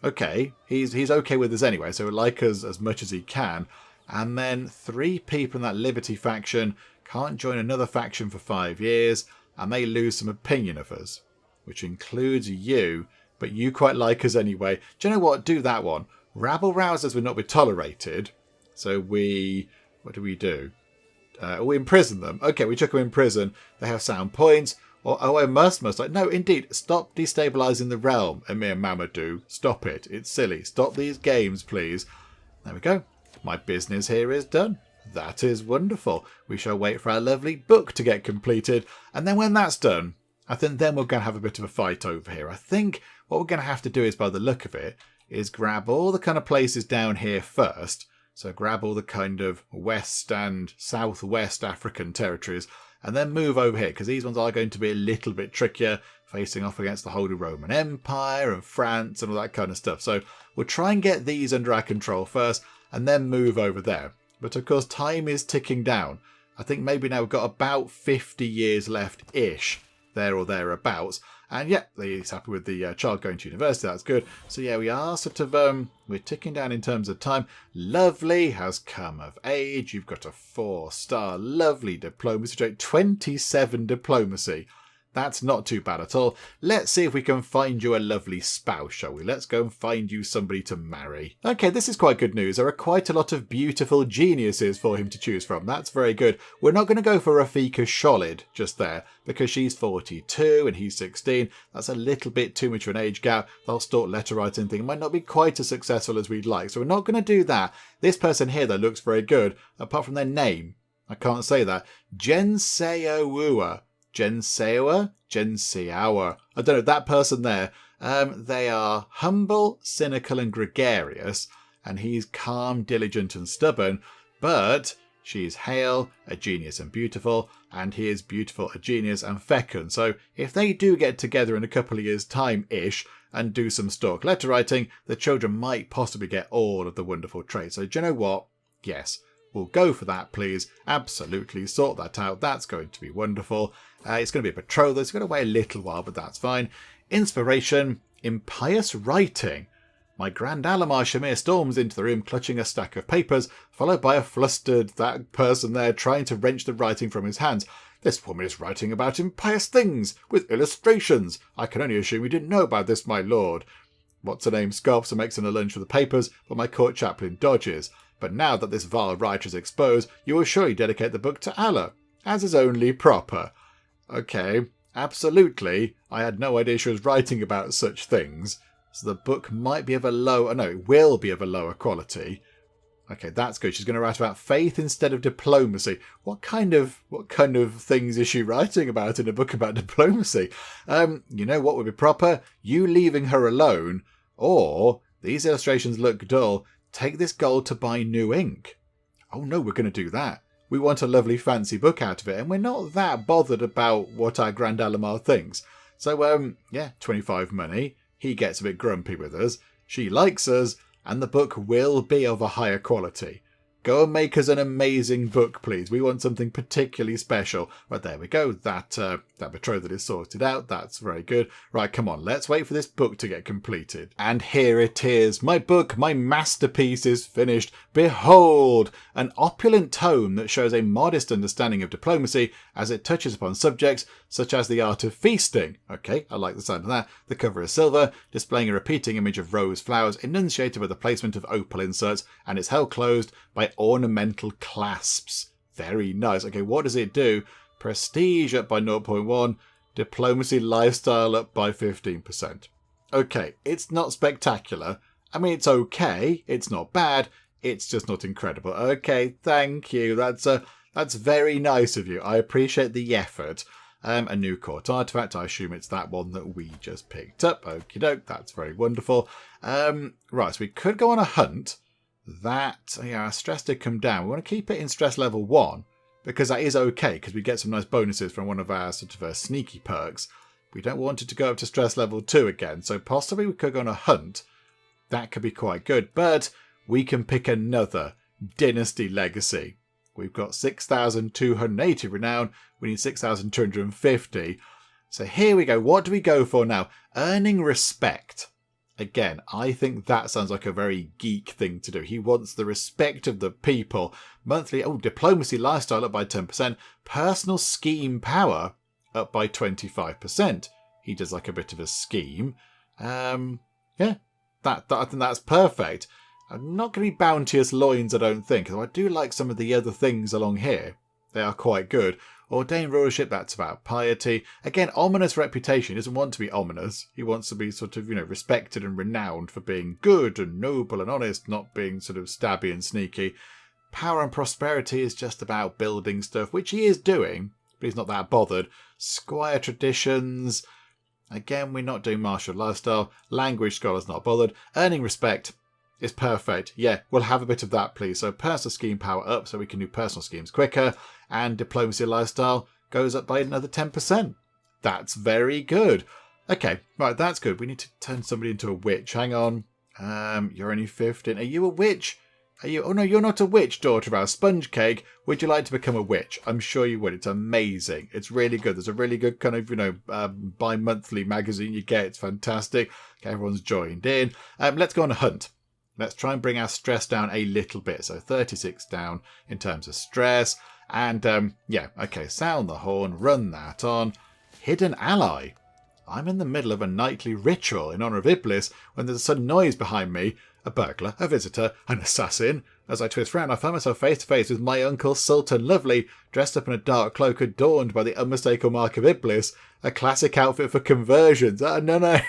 Okay, he's okay with us anyway, so he'll like us as much as he can. And then 3 people in that Liberty faction can't join another faction for 5 years, and they lose some opinion of us, which includes you, but you quite like us anyway. Do you know what? Do that one. Rabble rousers will not be tolerated. So what do we do? We imprison them. Okay, we chuck them in prison. They have sound points. Or, oh, I must. No, indeed. Stop destabilising the realm, Emir Mamadou. Stop it. It's silly. Stop these games, please. There we go. My business here is done. That is wonderful. We shall wait for our lovely book to get completed. And then when that's done, I think then we're going to have a bit of a fight over here. I think what we're going to have to do is, by the look of it, is grab all the kind of places down here first. So grab all the kind of west and southwest African territories and then move over here, because these ones are going to be a little bit trickier, facing off against the Holy Roman Empire and France and all that kind of stuff. So we'll try and get these under our control first and then move over there. But of course, time is ticking down. I think maybe now we've got about 50 years left-ish, there or thereabouts. And yeah, he's happy with the child going to university. That's good. So yeah, we are sort of, we're ticking down in terms of time. Lovely, has come of age. You've got a 4-star, lovely diplomacy trait, 27 diplomacy. That's not too bad at all. Let's see if we can find you a lovely spouse, shall we? Let's go and find you somebody to marry. Okay, this is quite good news. There are quite a lot of beautiful geniuses for him to choose from. That's very good. We're not going to go for Rafika Sholid just there, because she's 42 and he's 16. That's a little bit too much of an age gap. The whole stalk letter writing thing might not be quite as successful as we'd like. So we're not going to do that. This person here, though, looks very good, apart from their name. I can't say that. Jenseoua. Jenseoua? I don't know, that person there. They are humble, cynical and gregarious, and he's calm, diligent and stubborn, but she's hale, a genius and beautiful, and he is beautiful, a genius and fecund. So if they do get together in a couple of years' time-ish and do some stalk letter writing, the children might possibly get all of the wonderful traits. So do you know what? Yes. We'll go for that, please. Absolutely. Sort that out. That's going to be wonderful. It's going to be a betrothal. It's going to wait a little while, but that's fine. Inspiration. Impious writing. My Grand Alamar Shamir storms into the room clutching a stack of papers, followed by a flustered that person there trying to wrench the writing from his hands. This woman is writing about impious things, with illustrations. I can only assume you didn't know about this, my lord. What's her name scoffs and makes an lunge for the papers, but my court chaplain dodges. But now that this vile writer is exposed, you will surely dedicate the book to Allah, as is only proper. Okay, absolutely. I had no idea she was writing about such things. So the book might be of a it will be of a lower quality. Okay, that's good. She's going to write about faith instead of diplomacy. What kind of things is she writing about in a book about diplomacy? You know what would be proper? You leaving her alone, or these illustrations look dull. Take this gold to buy new ink. Oh no, we're going to do that. We want a lovely fancy book out of it, and we're not that bothered about what our Grand Alamar thinks. So, yeah, 25 money. He gets a bit grumpy with us. She likes us, and the book will be of a higher quality. Go and make us an amazing book, please. We want something particularly special. Right, there we go. That betrothal is sorted out. That's very good. Right, come on. Let's wait for this book to get completed. And here it is. My book, my masterpiece is finished. Behold, an opulent tome that shows a modest understanding of diplomacy as it touches upon subjects such as the art of feasting. Okay, I like the sound of that. The cover is silver, displaying a repeating image of rose flowers enunciated with a placement of opal inserts, and it's held closed by ornamental clasps. Very nice. Okay, what does it do? Prestige up by 0.1. Diplomacy lifestyle up by 15%. Okay, it's not spectacular. I mean, it's okay. It's not bad. It's just not incredible. Okay, thank you. That's very nice of you. I appreciate the effort. A new court artifact. I assume it's that one that we just picked up. Okie doke. That's very wonderful. Right, so we could go on a hunt. Our stress did come down. We want to keep it in stress level 1 because that is okay because we get some nice bonuses from one of our sort of sneaky perks. We don't want it to go up to stress level 2 again, so possibly we could go on a hunt. That could be quite good, but we can pick another Dynasty Legacy. We've got 6,280 renown. We need 6,250. So here we go. What do we go for now? Earning respect. Again, I think that sounds like a very geek thing to do. He wants the respect of the people. Monthly, diplomacy lifestyle up by 10%. Personal scheme power up by 25%. He does like a bit of a scheme. Yeah, I think that's perfect. I'm not going to be bounteous loins, I don't think. Though I do like some of the other things along here. They are quite good. Ordained rulership, that's about piety. Again, ominous reputation. He doesn't want to be ominous. He wants to be sort of, respected and renowned for being good and noble and honest, not being sort of stabby and sneaky. Power and prosperity is just about building stuff, which he is doing, but he's not that bothered. Squire traditions. Again, we're not doing martial lifestyle. Language scholars not bothered. Earning respect is perfect. Yeah, we'll have a bit of that, please. So personal scheme power up so we can do personal schemes quicker. And diplomacy lifestyle goes up by another 10%. That's very good. Okay, right, that's good. We need to turn somebody into a witch. Hang on. You're only 15. Are you a witch? Are you? Oh no, you're not a witch, daughter of our sponge cake. Would you like to become a witch? I'm sure you would. It's amazing. It's really good. There's a really good kind of, bi-monthly magazine you get. It's fantastic. Okay, everyone's joined in. Let's go on a hunt. Let's try and bring our stress down a little bit. So 36 down in terms of stress. And, yeah, okay, sound the horn, run that on. Hidden ally. I'm in the middle of a nightly ritual in honour of Iblis when there's a sudden noise behind me. A burglar, a visitor, an assassin. As I twist round, I find myself face to face with my uncle Sultan Lovely, dressed up in a dark cloak adorned by the unmistakable mark of Iblis. A classic outfit for conversions. No.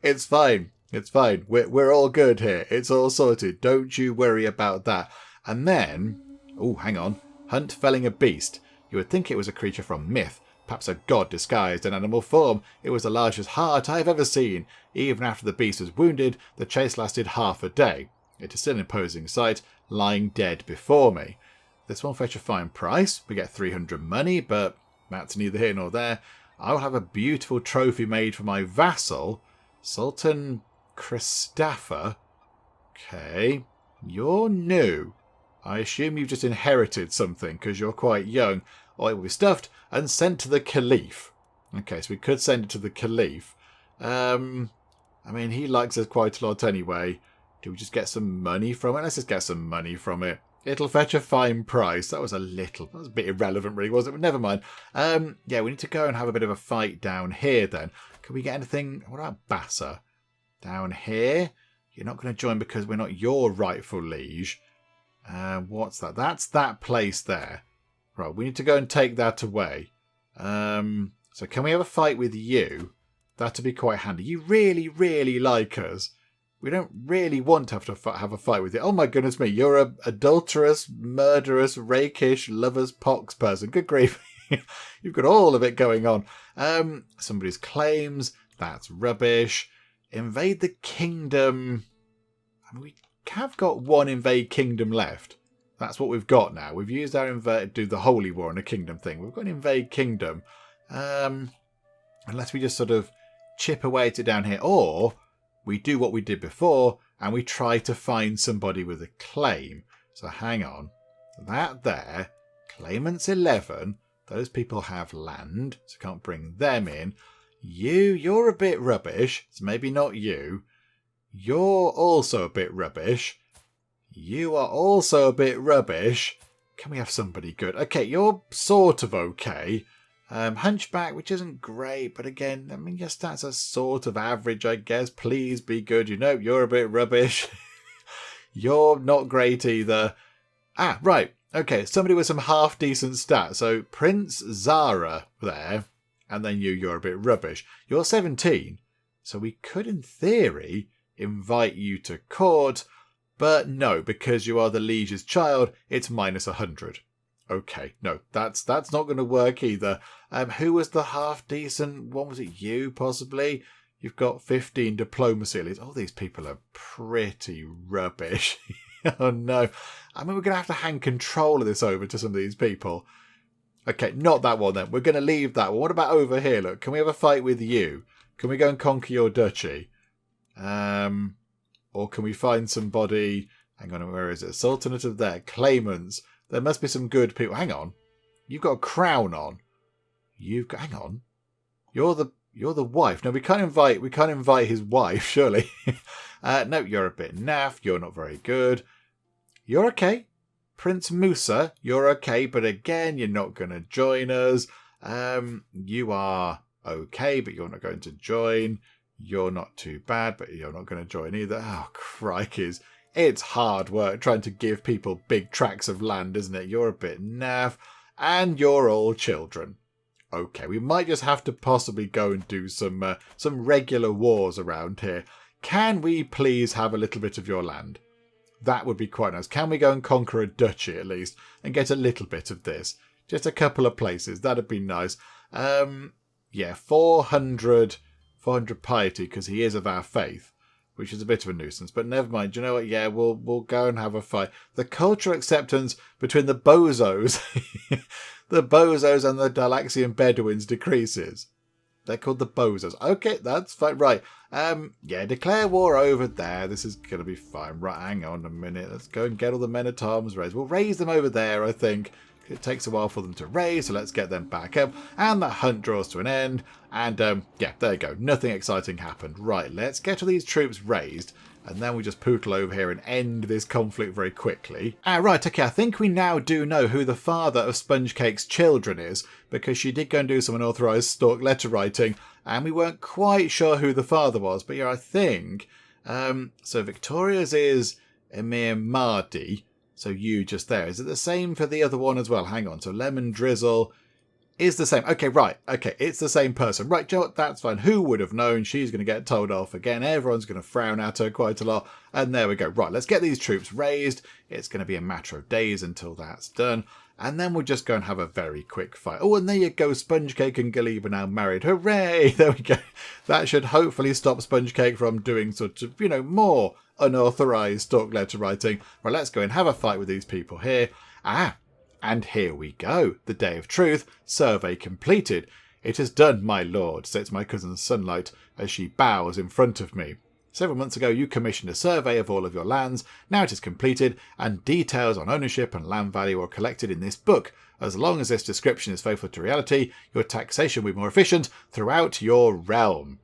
It's fine. It's fine. We're all good here. It's all sorted. Don't you worry about that. And then... Oh, hang on. Hunt felling a beast. You would think it was a creature from myth. Perhaps a god disguised in animal form. It was the largest hart I have ever seen. Even after the beast was wounded, the chase lasted half a day. It is still an imposing sight, lying dead before me. This won't fetch a fine price. We get 300 money, but that's neither here nor there. I will have a beautiful trophy made for my vassal, Sultan Christopher. Okay, you're new. I assume you've just inherited something because you're quite young. Or it will be stuffed and sent to the Caliph. Okay, so we could send it to the Caliph. I mean, he likes us quite a lot anyway. Do we just get some money from it? Let's just get some money from it. It'll fetch a fine price. That was a bit irrelevant, really, wasn't it? But never mind. Yeah, we need to go and have a bit of a fight down here then. Can we get anything? What about Bassa? Down here? You're not going to join because we're not your rightful liege. What's that? That's that place there. Right, we need to go and take that away. So can we have a fight with you? That'd be quite handy. You really, really like us. We don't really want to have a fight with you. Oh my goodness me, you're a adulterous, murderous, rakish, lover's pox person. Good grief. You've got all of it going on. Somebody's claims. That's rubbish. Invade the kingdom. I mean, we have got one invade kingdom left. That's what we've got now. We've used our do the holy war and a kingdom thing. We've got an invade kingdom. Unless we just sort of chip away at it down here. Or we do what we did before and we try to find somebody with a claim. So hang on. That there. Claimants 11. Those people have land. So can't bring them in. You're a bit rubbish. So maybe not you. You're also a bit rubbish. You are also a bit rubbish. Can we have somebody good? Okay, you're sort of okay. Hunchback, which isn't great, but again, I mean, your stats are sort of average, I guess. Please be good. You're a bit rubbish. You're not great either. Ah, right. Okay, somebody with some half-decent stats. So Prince Zara there, and then you're a bit rubbish. You're 17, so we could, in theory, invite you to court. But no, because you are the liege's child, it's minus 100. Okay, no, that's not going to work either. Who was the half-decent one? Was it you, possibly? You've got 15 diplomacy elites. Oh, these people are pretty rubbish. Oh, no. I mean, we're going to have to hand control of this over to some of these people. Okay, not that one then. We're going to leave that one. What about over here? Look, can we have a fight with you? Can we go and conquer your duchy? Or can we find somebody... Hang on, where is it? Sultanate of there. Claimants. There must be some good people. Hang on. You've got a crown on. Hang on. You're the wife. No, we can't invite his wife, surely. No, you're a bit naff. You're not very good. You're okay. Prince Musa, you're okay, but again, you're not going to join us. You are okay, but you're not going to join. You're not too bad, but you're not going to join either. Oh, crikeys. It's hard work trying to give people big tracts of land, isn't it? You're a bit naff. and you're all children. Okay, we might just have to possibly go and do some regular wars around here. Can we please have a little bit of your land? That would be quite nice. Can we go and conquer a duchy at least and get a little bit of this? Just a couple of places. That'd be nice. Yeah, 400 piety because he is of our faith, which is a bit of a nuisance. But never mind. Do you know what? Yeah, we'll go and have a fight. The cultural acceptance between the bozos, the bozos and the Dalaxian Bedouins decreases. They're called the bozos. Okay, that's fine. Right. Yeah, declare war over there. This is going to be fine. Right, hang on a minute. Let's go and get all the men-at-arms raised. We'll raise them over there, I think. It takes a while for them to raise, so let's get them back up. And the hunt draws to an end. And, yeah, there you go. Nothing exciting happened. Right, let's get all these troops raised. And then we just pootle over here and end this conflict very quickly. Right, okay, I think we now do know who the father of Sponge Cake's children is, because she did go and do some unauthorised stalk letter writing, and we weren't quite sure who the father was. But yeah, I think... so Victoria's is Emir Mahdi, so you just there. Is it the same for the other one as well? Hang on, so Lemon Drizzle... is the same. Okay, right. Okay, it's the same person. Right, Joe, that's fine. Who would have known? She's going to get told off again. Everyone's going to frown at her quite a lot. And there we go. Right, let's get these troops raised. It's going to be a matter of days until that's done. And then we'll just go and have a very quick fight. Oh, and there you go. Sponge Cake and Galib are now married. Hooray! There we go. That should hopefully stop Sponge Cake from doing sort of, you know, more unauthorised stalk letter writing. Right, let's go and have a fight with these people here. And here we go. The day of truth. Survey completed. It is done, my lord, says my cousin Sunlight as she bows in front of me. Several months ago you commissioned a survey of all of your lands. Now it is completed, and details on ownership and land value are collected in this book. As long as this description is faithful to reality, your taxation will be more efficient throughout your realm.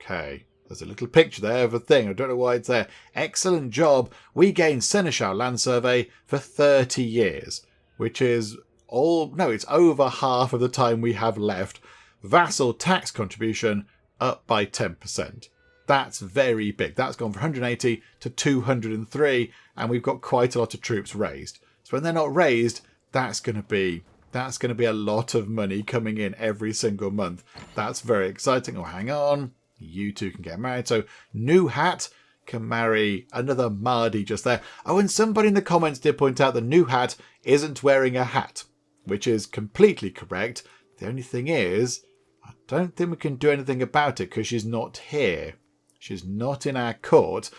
Okay. There's a little picture there of a thing. I don't know why it's there. Excellent job. We gained Seneschal land survey for 30 years. Which is it's over half of the time we have left. Vassal tax contribution up by 10%. That's very big. That's gone from 180 to 203, and we've got quite a lot of troops raised. So when they're not raised, that's going to be a lot of money coming in every single month. That's very exciting. Oh, hang on. You two can get married. So New Hat can marry another Mahdi just there. Oh, and somebody in the comments did point out that New Hat isn't wearing a hat, which is completely correct. The only thing is, I don't think we can do anything about it because she's not here. She's not in our court.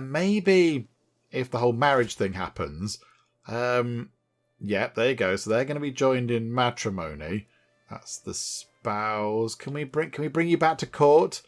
Maybe if the whole marriage thing happens. Yep, there you go. So they're going to be joined in matrimony. That's the spouse. Can we bring you back to court?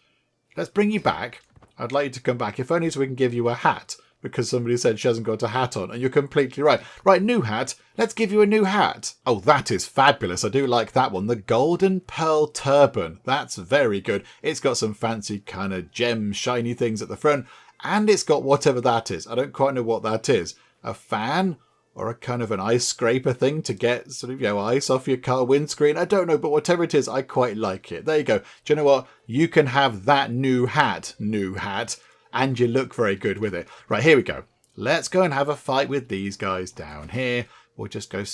Let's bring you back. I'd like you to come back, if only so we can give you a hat, because somebody said she hasn't got a hat on, and you're completely right. Right, new hat. Let's give you a new hat. Oh, that is fabulous. I do like that one. The Golden Pearl Turban. That's very good. It's got some fancy kind of gem shiny things at the front, and it's got whatever that is. I don't quite know what that is. A fan? Or a kind of an ice scraper thing to get sort of, ice off your car windscreen. I don't know, but whatever it is, I quite like it. There you go. Do you know what? You can have that new hat, and you look very good with it. Right, here we go. Let's go and have a fight with these guys down here. We'll just go...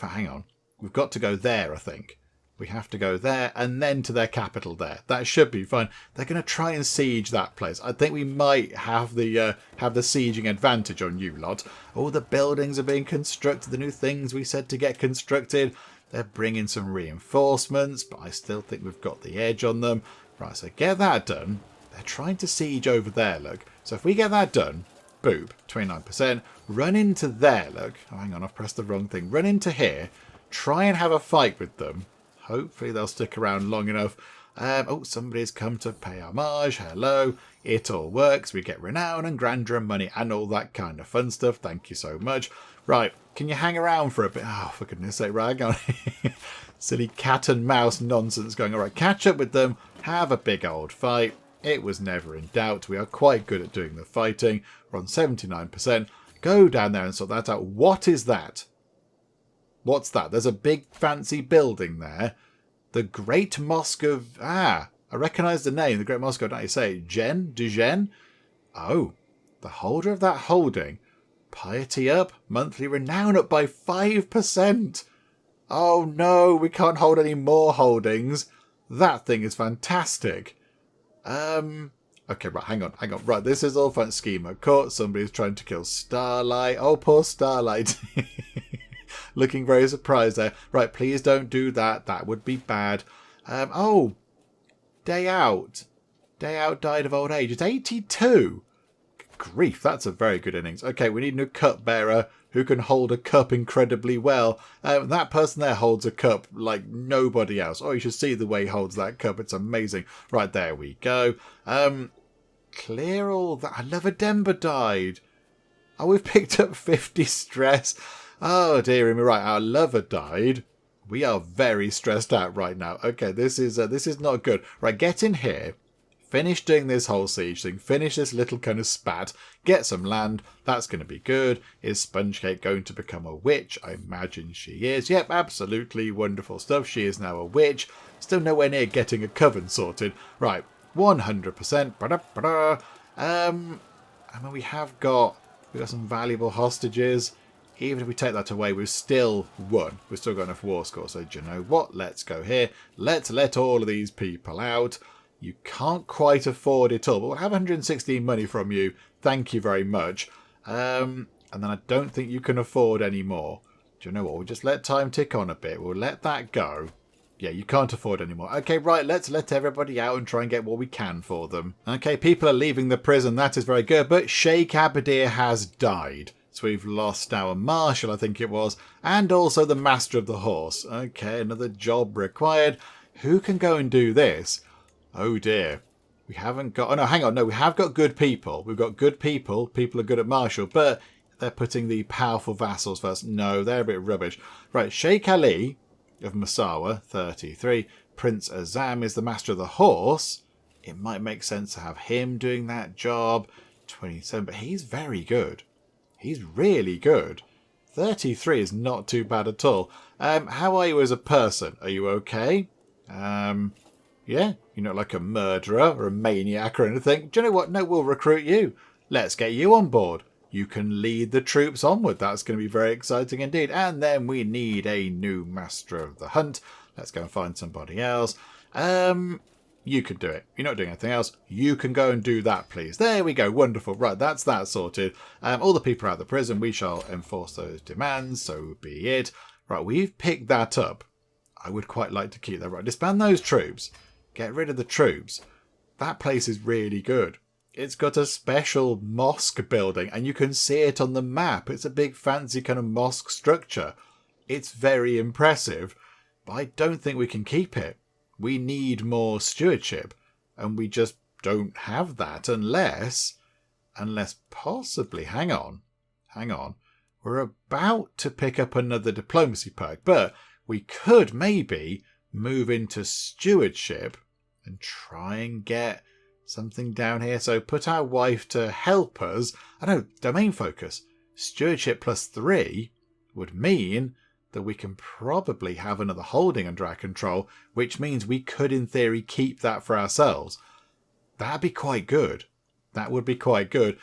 hang on. We've got to go there, I think. We have to go there and then to their capital there. That should be fine. They're going to try and siege that place. I think we might have the sieging advantage on you lot. All the buildings are being constructed. The new things we said to get constructed. They're bringing some reinforcements, but I still think we've got the edge on them. Right, so get that done. They're trying to siege over there, look. So if we get that done, boop, 29%. Run into there, look. Oh, hang on, I've pressed the wrong thing. Run into here. Try and have a fight with them. Hopefully they'll stick around long enough. Somebody's come to pay homage. Hello. It all works. We get renown and grandeur and money and all that kind of fun stuff. Thank you so much. Right. Can you hang around for a bit? Oh, for goodness sake, right. Hang on. Silly cat and mouse nonsense going. All right. Catch up with them. Have a big old fight. It was never in doubt. We are quite good at doing the fighting. We're on 79%. Go down there and sort that out. What is that? What's that? There's a big fancy building there. The Great Mosque of... I recognise the name. The Great Mosque of... How do you say? Dijen? Oh, the holder of that holding. Piety up. Monthly renown up by 5%. Oh no, we can't hold any more holdings. That thing is fantastic. Okay, right, hang on. Right, this is all fun. Schema caught. Somebody's trying to kill Starlight. Oh, poor Starlight. Looking very surprised there. Right, please don't do that. That would be bad. Oh, Day Out. Day Out died of old age. It's 82. Grief, that's a very good innings. Okay, we need a new cupbearer who can hold a cup incredibly well. That person there holds a cup like nobody else. Oh, you should see the way he holds that cup. It's amazing. Right, there we go. Clear all that. I love Denver died. Oh, we've picked up 50 stress. Oh, dear me. Right, our lover died. We are very stressed out right now. Okay, this is not good. Right, get in here. Finish doing this whole siege thing. Finish this little kind of spat. Get some land. That's going to be good. Is Sponge Cake going to become a witch? I imagine she is. Yep, absolutely wonderful stuff. She is now a witch. Still nowhere near getting a coven sorted. Right, 100%. I mean, we've got some valuable hostages. Even if we take that away, we've still won. We've still got enough war score. So, do you know what? Let's go here. Let's let all of these people out. You can't quite afford it all, but we'll have 116 money from you. Thank you very much. And then I don't think you can afford any more. Do you know what? We'll just let time tick on a bit. We'll let that go. Yeah, you can't afford any more. Okay, right, let's let everybody out and try and get what we can for them. Okay, people are leaving the prison. That is very good. But Sheikh Abadir has died. So we've lost our marshal, I think it was, and also the master of the horse. Okay, another job required. Who can go and do this? Oh dear. We haven't got... Oh no, hang on. No, we have got good people. We've got good people. People are good at marshal, but they're putting the powerful vassals first. No, they're a bit rubbish. Right, Sheikh Ali of Masawa, 33. Prince Azam is the master of the horse. It might make sense to have him doing that job. 27, but he's very good. He's really good. 33 is not too bad at all. How are you as a person? Are you okay? Yeah, you're not like a murderer or a maniac or anything. Do you know what? No, we'll recruit you. Let's get you on board. You can lead the troops onward. That's going to be very exciting indeed. And then we need a new master of the hunt. Let's go and find somebody else. You can do it. You're not doing anything else. You can go and do that, please. There we go. Wonderful. Right, that's that sorted. All the people out of the prison, we shall enforce those demands. So be it. Right, we've picked that up. I would quite like to keep that. Right, disband those troops. Get rid of the troops. That place is really good. It's got a special mosque building, and you can see it on the map. It's a big fancy kind of mosque structure. It's very impressive, but I don't think we can keep it. We need more stewardship, and we just don't have that unless possibly, hang on. We're about to pick up another diplomacy perk, but we could maybe move into stewardship and try and get something down here. So put our wife to help us. I know, domain focus. Stewardship +3 would mean that we can probably have another holding under our control, which means we could, in theory, keep that for ourselves. That'd be quite good. That would be quite good.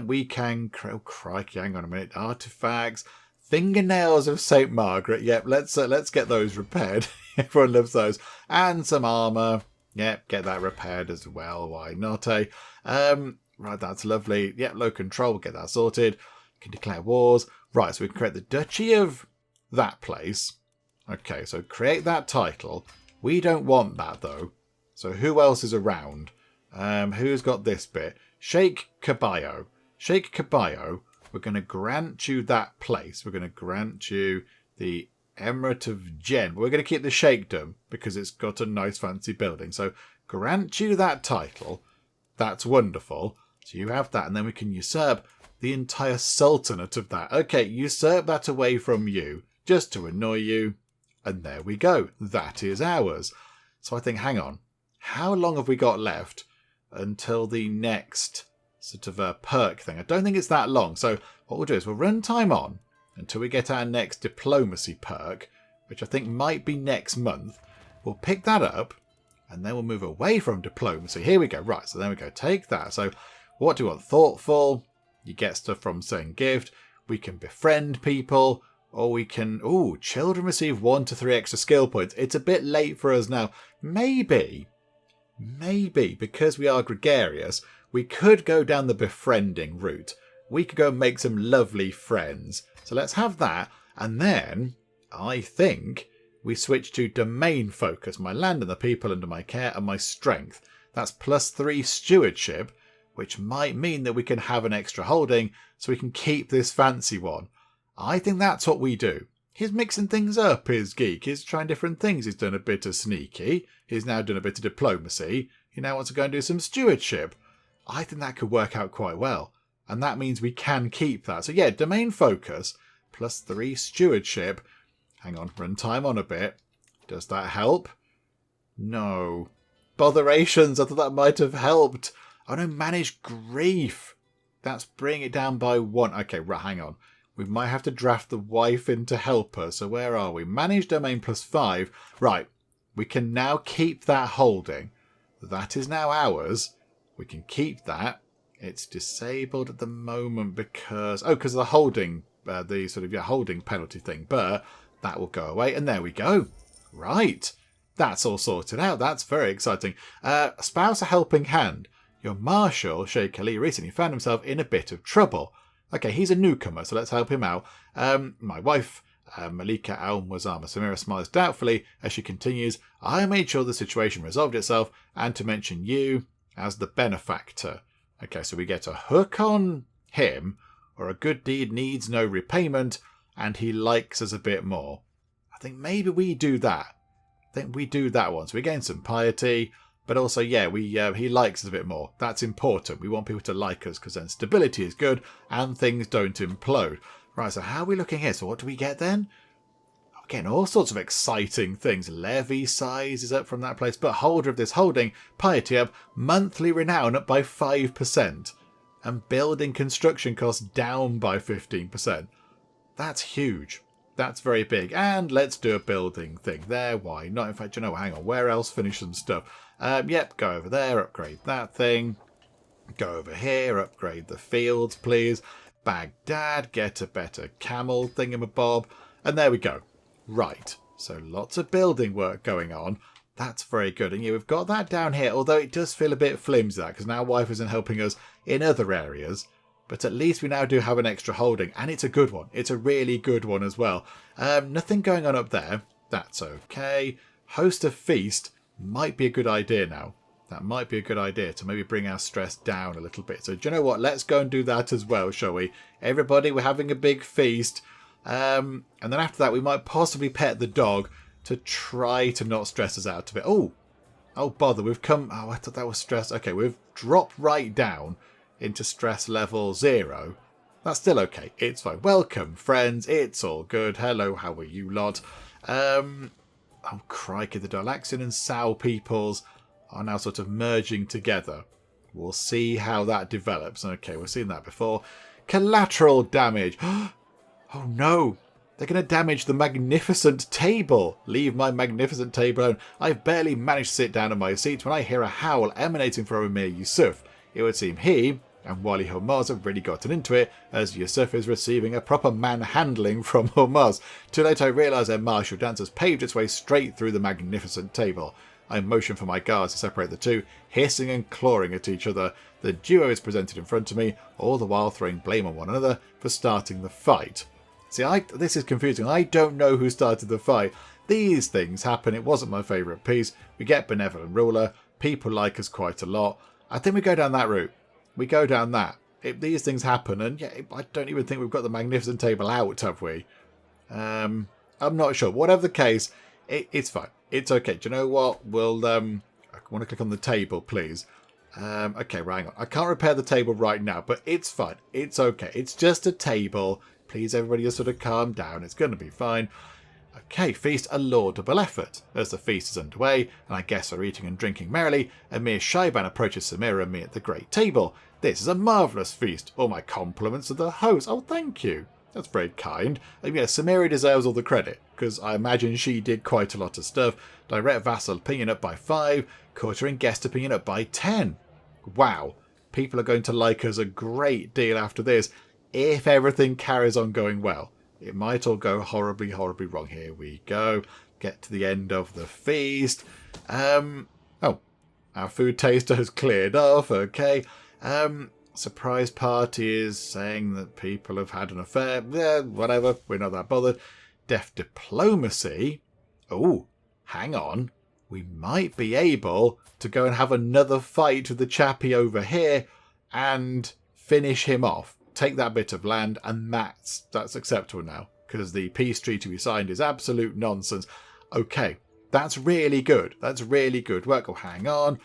We can... Oh, crikey, hang on a minute. Artefacts. Fingernails of St. Margaret. Yep, let's get those repaired. Everyone loves those. And some armour. Yep, get that repaired as well. Why not, eh? Right, that's lovely. Yep, low control. We'll get that sorted. Can declare wars. Right, so we can create the Duchy of that place. Okay, so create that title. We don't want that, though. So who else is around? Who's got this bit? Sheikh Caballo. Sheikh Caballo, we're going to grant you that place. We're going to grant you the Emirate of Jen. We're going to keep the Sheikhdom because it's got a nice fancy building. So grant you that title. That's wonderful. So you have that, and then we can usurp the entire Sultanate of that. Okay, usurp that away from you just to annoy you. And there we go. That is ours. So I think, hang on. How long have we got left until the next sort of perk thing? I don't think it's that long. So what we'll do is we'll run time on until we get our next diplomacy perk, which I think might be next month. We'll pick that up, and then we'll move away from diplomacy. Here we go. Right, so there we go. Take that. So what do we want? Thoughtful. You get stuff from certain gift. We can befriend people. Or we can... Ooh, children receive 1 to 3 extra skill points. It's a bit late for us now. Maybe, because we are gregarious, we could go down the befriending route. We could go and make some lovely friends. So let's have that. And then, I think, we switch to domain focus. My land and the people under my care and my strength. That's +3 stewardship, which might mean that we can have an extra holding so we can keep this fancy one. I think that's what we do. He's mixing things up, his geek. He's trying different things. He's done a bit of sneaky. He's now done a bit of diplomacy. He now wants to go and do some stewardship. I think that could work out quite well. And that means we can keep that. So yeah, domain focus, +3 stewardship. Hang on, run time on a bit. Does that help? No. Botherations, I thought that might have helped. Oh no, manage grief. That's bring it down by 1. Okay, right, hang on. We might have to draft the wife in to help us. So where are we? Manage domain +5. Right, we can now keep that holding. That is now ours. We can keep that. It's disabled at the moment because... Oh, because of the holding, the sort of holding penalty thing. But that will go away. And there we go. Right. That's all sorted out. That's very exciting. Spouse a helping hand. Your Marshal, Sheikh Ali, recently found himself in a bit of trouble. Okay, he's a newcomer, so let's help him out. My wife, Malik Al-Muazzam Geek, smiles doubtfully as she continues, I made sure the situation resolved itself, and to mention you as the benefactor. Okay, so we get a hook on him, or a good deed needs no repayment, and he likes us a bit more. I think maybe we do that. I think we do that one. So we gain some piety, but also, yeah, he likes us a bit more. That's important. We want people to like us because then stability is good and things don't implode. Right, so how are we looking here? So what do we get then? We're getting all sorts of exciting things. Levy size is up from that place, but holder of this holding, piety up, monthly renown up by 5%, and building construction costs down by 15%. That's huge. That's very big. And let's do a building thing there. Why not? In fact, hang on. Where else? Finish some stuff. Yep, go over there. Upgrade that thing. Go over here. Upgrade the fields, please. Baghdad. Get a better camel thingamabob. And there we go. Right. So lots of building work going on. That's very good. And yeah, we've got that down here. Although it does feel a bit flimsy, that, because now wife isn't helping us in other areas. But at least we now do have an extra holding. And it's a good one. It's a really good one as well. Nothing going on up there. That's okay. Host a feast might be a good idea now. That might be a good idea to maybe bring our stress down a little bit. So do you know what? Let's go and do that as well, shall we? Everybody, we're having a big feast. And then after that, we might possibly pet the dog to try to not stress us out of it. Oh, bother. We've come... Oh, I thought that was stress. Okay, we've dropped right down into stress level 0. That's still okay. It's fine. Welcome, friends. It's all good. Hello, how are you lot? Oh, crikey. The Dalaxian and Sao peoples are now sort of merging together. We'll see how that develops. Okay, we've seen that before. Collateral damage. Oh, no. They're going to damage the magnificent table. Leave my magnificent table alone. I've barely managed to sit down in my seat when I hear a howl emanating from Emir Yusuf. It would seem he and Wali Hormuz have really gotten into it, as Yusuf is receiving a proper manhandling from Hormuz. Too late I realise their martial dance has paved its way straight through the magnificent table. I motion for my guards to separate the two, hissing and clawing at each other. The duo is presented in front of me, all the while throwing blame on one another for starting the fight. See, this is confusing. I don't know who started the fight. These things happen. It wasn't my favourite piece. We get benevolent ruler. People like us quite a lot. I think we go down that route. We go down that. These things happen, and yeah, I don't even think we've got the magnificent table out, have we? I'm not sure. Whatever the case, it's fine. It's okay. Do you know what? We'll I want to click on the table, please. Okay, right, hang on. I can't repair the table right now, but it's fine. It's okay. It's just a table. Please, everybody, just sort of calm down. It's going to be fine. Okay, feast a laudable effort. As the feast is underway, and I guess are eating and drinking merrily, Emir Shaiban approaches Samira and me at the great table. This is a marvellous feast. All my compliments to the host. Oh, thank you. That's very kind. And yes, Samira deserves all the credit, because I imagine she did quite a lot of stuff. Direct vassal opinion up by 5, courtier and guest opinion up by 10. Wow. People are going to like us a great deal after this, if everything carries on going well. it might all go horribly, horribly wrong. Here we go. Get to the end of the feast. Oh, our food taster has cleared off. Okay. Surprise party is saying that people have had an affair. Yeah, whatever. We're not that bothered. Deaf diplomacy. Oh, hang on. We might be able to go and have another fight with the chappie over here and finish him off. Take that bit of land, and that's acceptable now, because the peace treaty we signed is absolute nonsense. Okay, that's really good. That's really good work. Oh, hang on.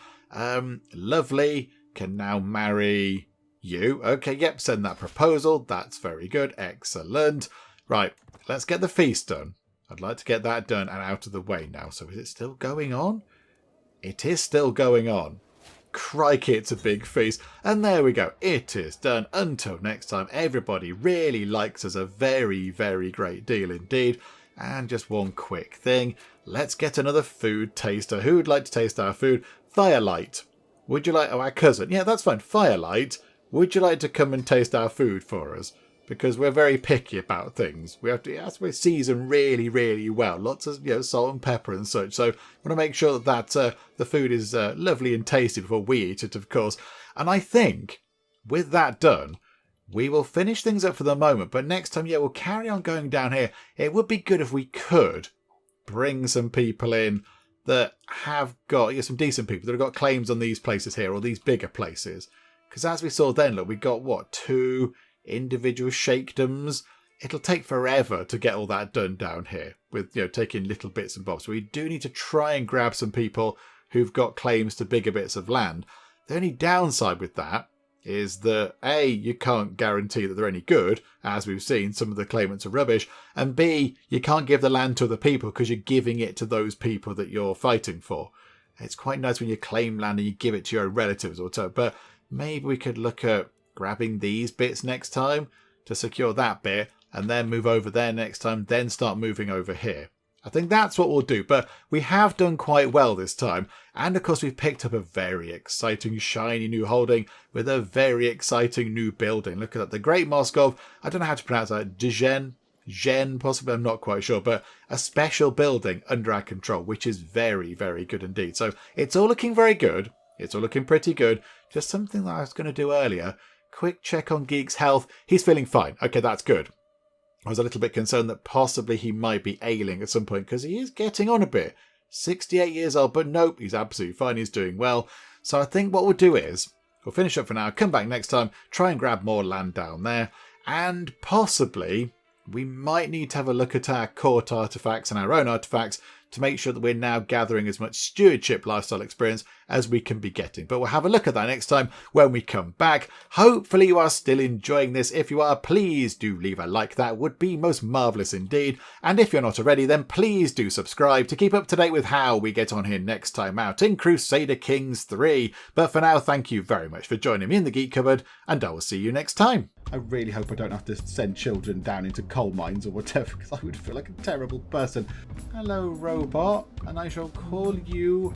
Lovely. Can now marry you. Okay, yep, send that proposal. That's very good. Excellent. Right, let's get the feast done. I'd like to get that done and out of the way now. So is it still going on? It is still going on. Crikey, it's a big feast. And there we go. It is done. Until next time, everybody really likes us a very, very great deal indeed. And just one quick thing. Let's get another food taster. Who would like to taste our food? Firelight. Would you like... Oh, our cousin. Yeah, that's fine. Firelight. Would you like to come and taste our food for us? Because we're very picky about things. We have to season really, really well. Lots of salt and pepper and such. So we want to make sure that the food is lovely and tasty before we eat it, of course. And I think with that done, we will finish things up for the moment. But next time, we'll carry on going down here. It would be good if we could bring some people in that have got some decent people that have got claims on these places here or these bigger places. Because as we saw then, look, we got what, 2 individual shakedoms. It'll take forever to get all that done down here with taking little bits and bobs. So we do need to try and grab some people who've got claims to bigger bits of land. The only downside with that is that A, you can't guarantee that they're any good, as we've seen, some of the claimants are rubbish, and B, you can't give the land to other people because you're giving it to those people that you're fighting for. It's quite nice when you claim land and you give it to your own relatives or so, but maybe we could look at grabbing these bits next time to secure that bit and then move over there next time, then start moving over here. I think that's what we'll do, but we have done quite well this time. And of course, we've picked up a very exciting, shiny new holding with a very exciting new building. Look at that. The Great Mosque of, I don't know how to pronounce that, Gen, possibly, I'm not quite sure, but a special building under our control, which is very, very good indeed. So it's all looking very good. It's all looking pretty good. Just something that I was going to do earlier. Quick check on Geek's health. He's feeling fine. Okay, that's good. I was a little bit concerned that possibly he might be ailing at some point because he is getting on a bit. 68 years old, but nope, he's absolutely fine. He's doing well. So I think what we'll do is we'll finish up for now, come back next time, try and grab more land down there, and possibly we might need to have a look at our court artefacts and our own artefacts to make sure that we're now gathering as much stewardship lifestyle experience as we can be getting. But we'll have a look at that next time when we come back. Hopefully you are still enjoying this. If you are, please do leave a like. That would be most marvellous indeed. And if you're not already, then please do subscribe to keep up to date with how we get on here next time out in Crusader Kings 3. But for now, thank you very much for joining me in the Geek Cupboard, and I will see you next time. I really hope I don't have to send children down into coal mines or whatever, because I would feel like a terrible person. Hello, robot, and I shall call you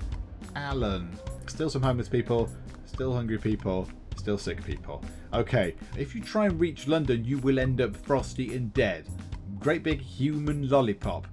Alan. Still some homeless people, still hungry people, still sick people. Okay, if you try and reach London, you will end up frosty and dead. Great big human lollipop.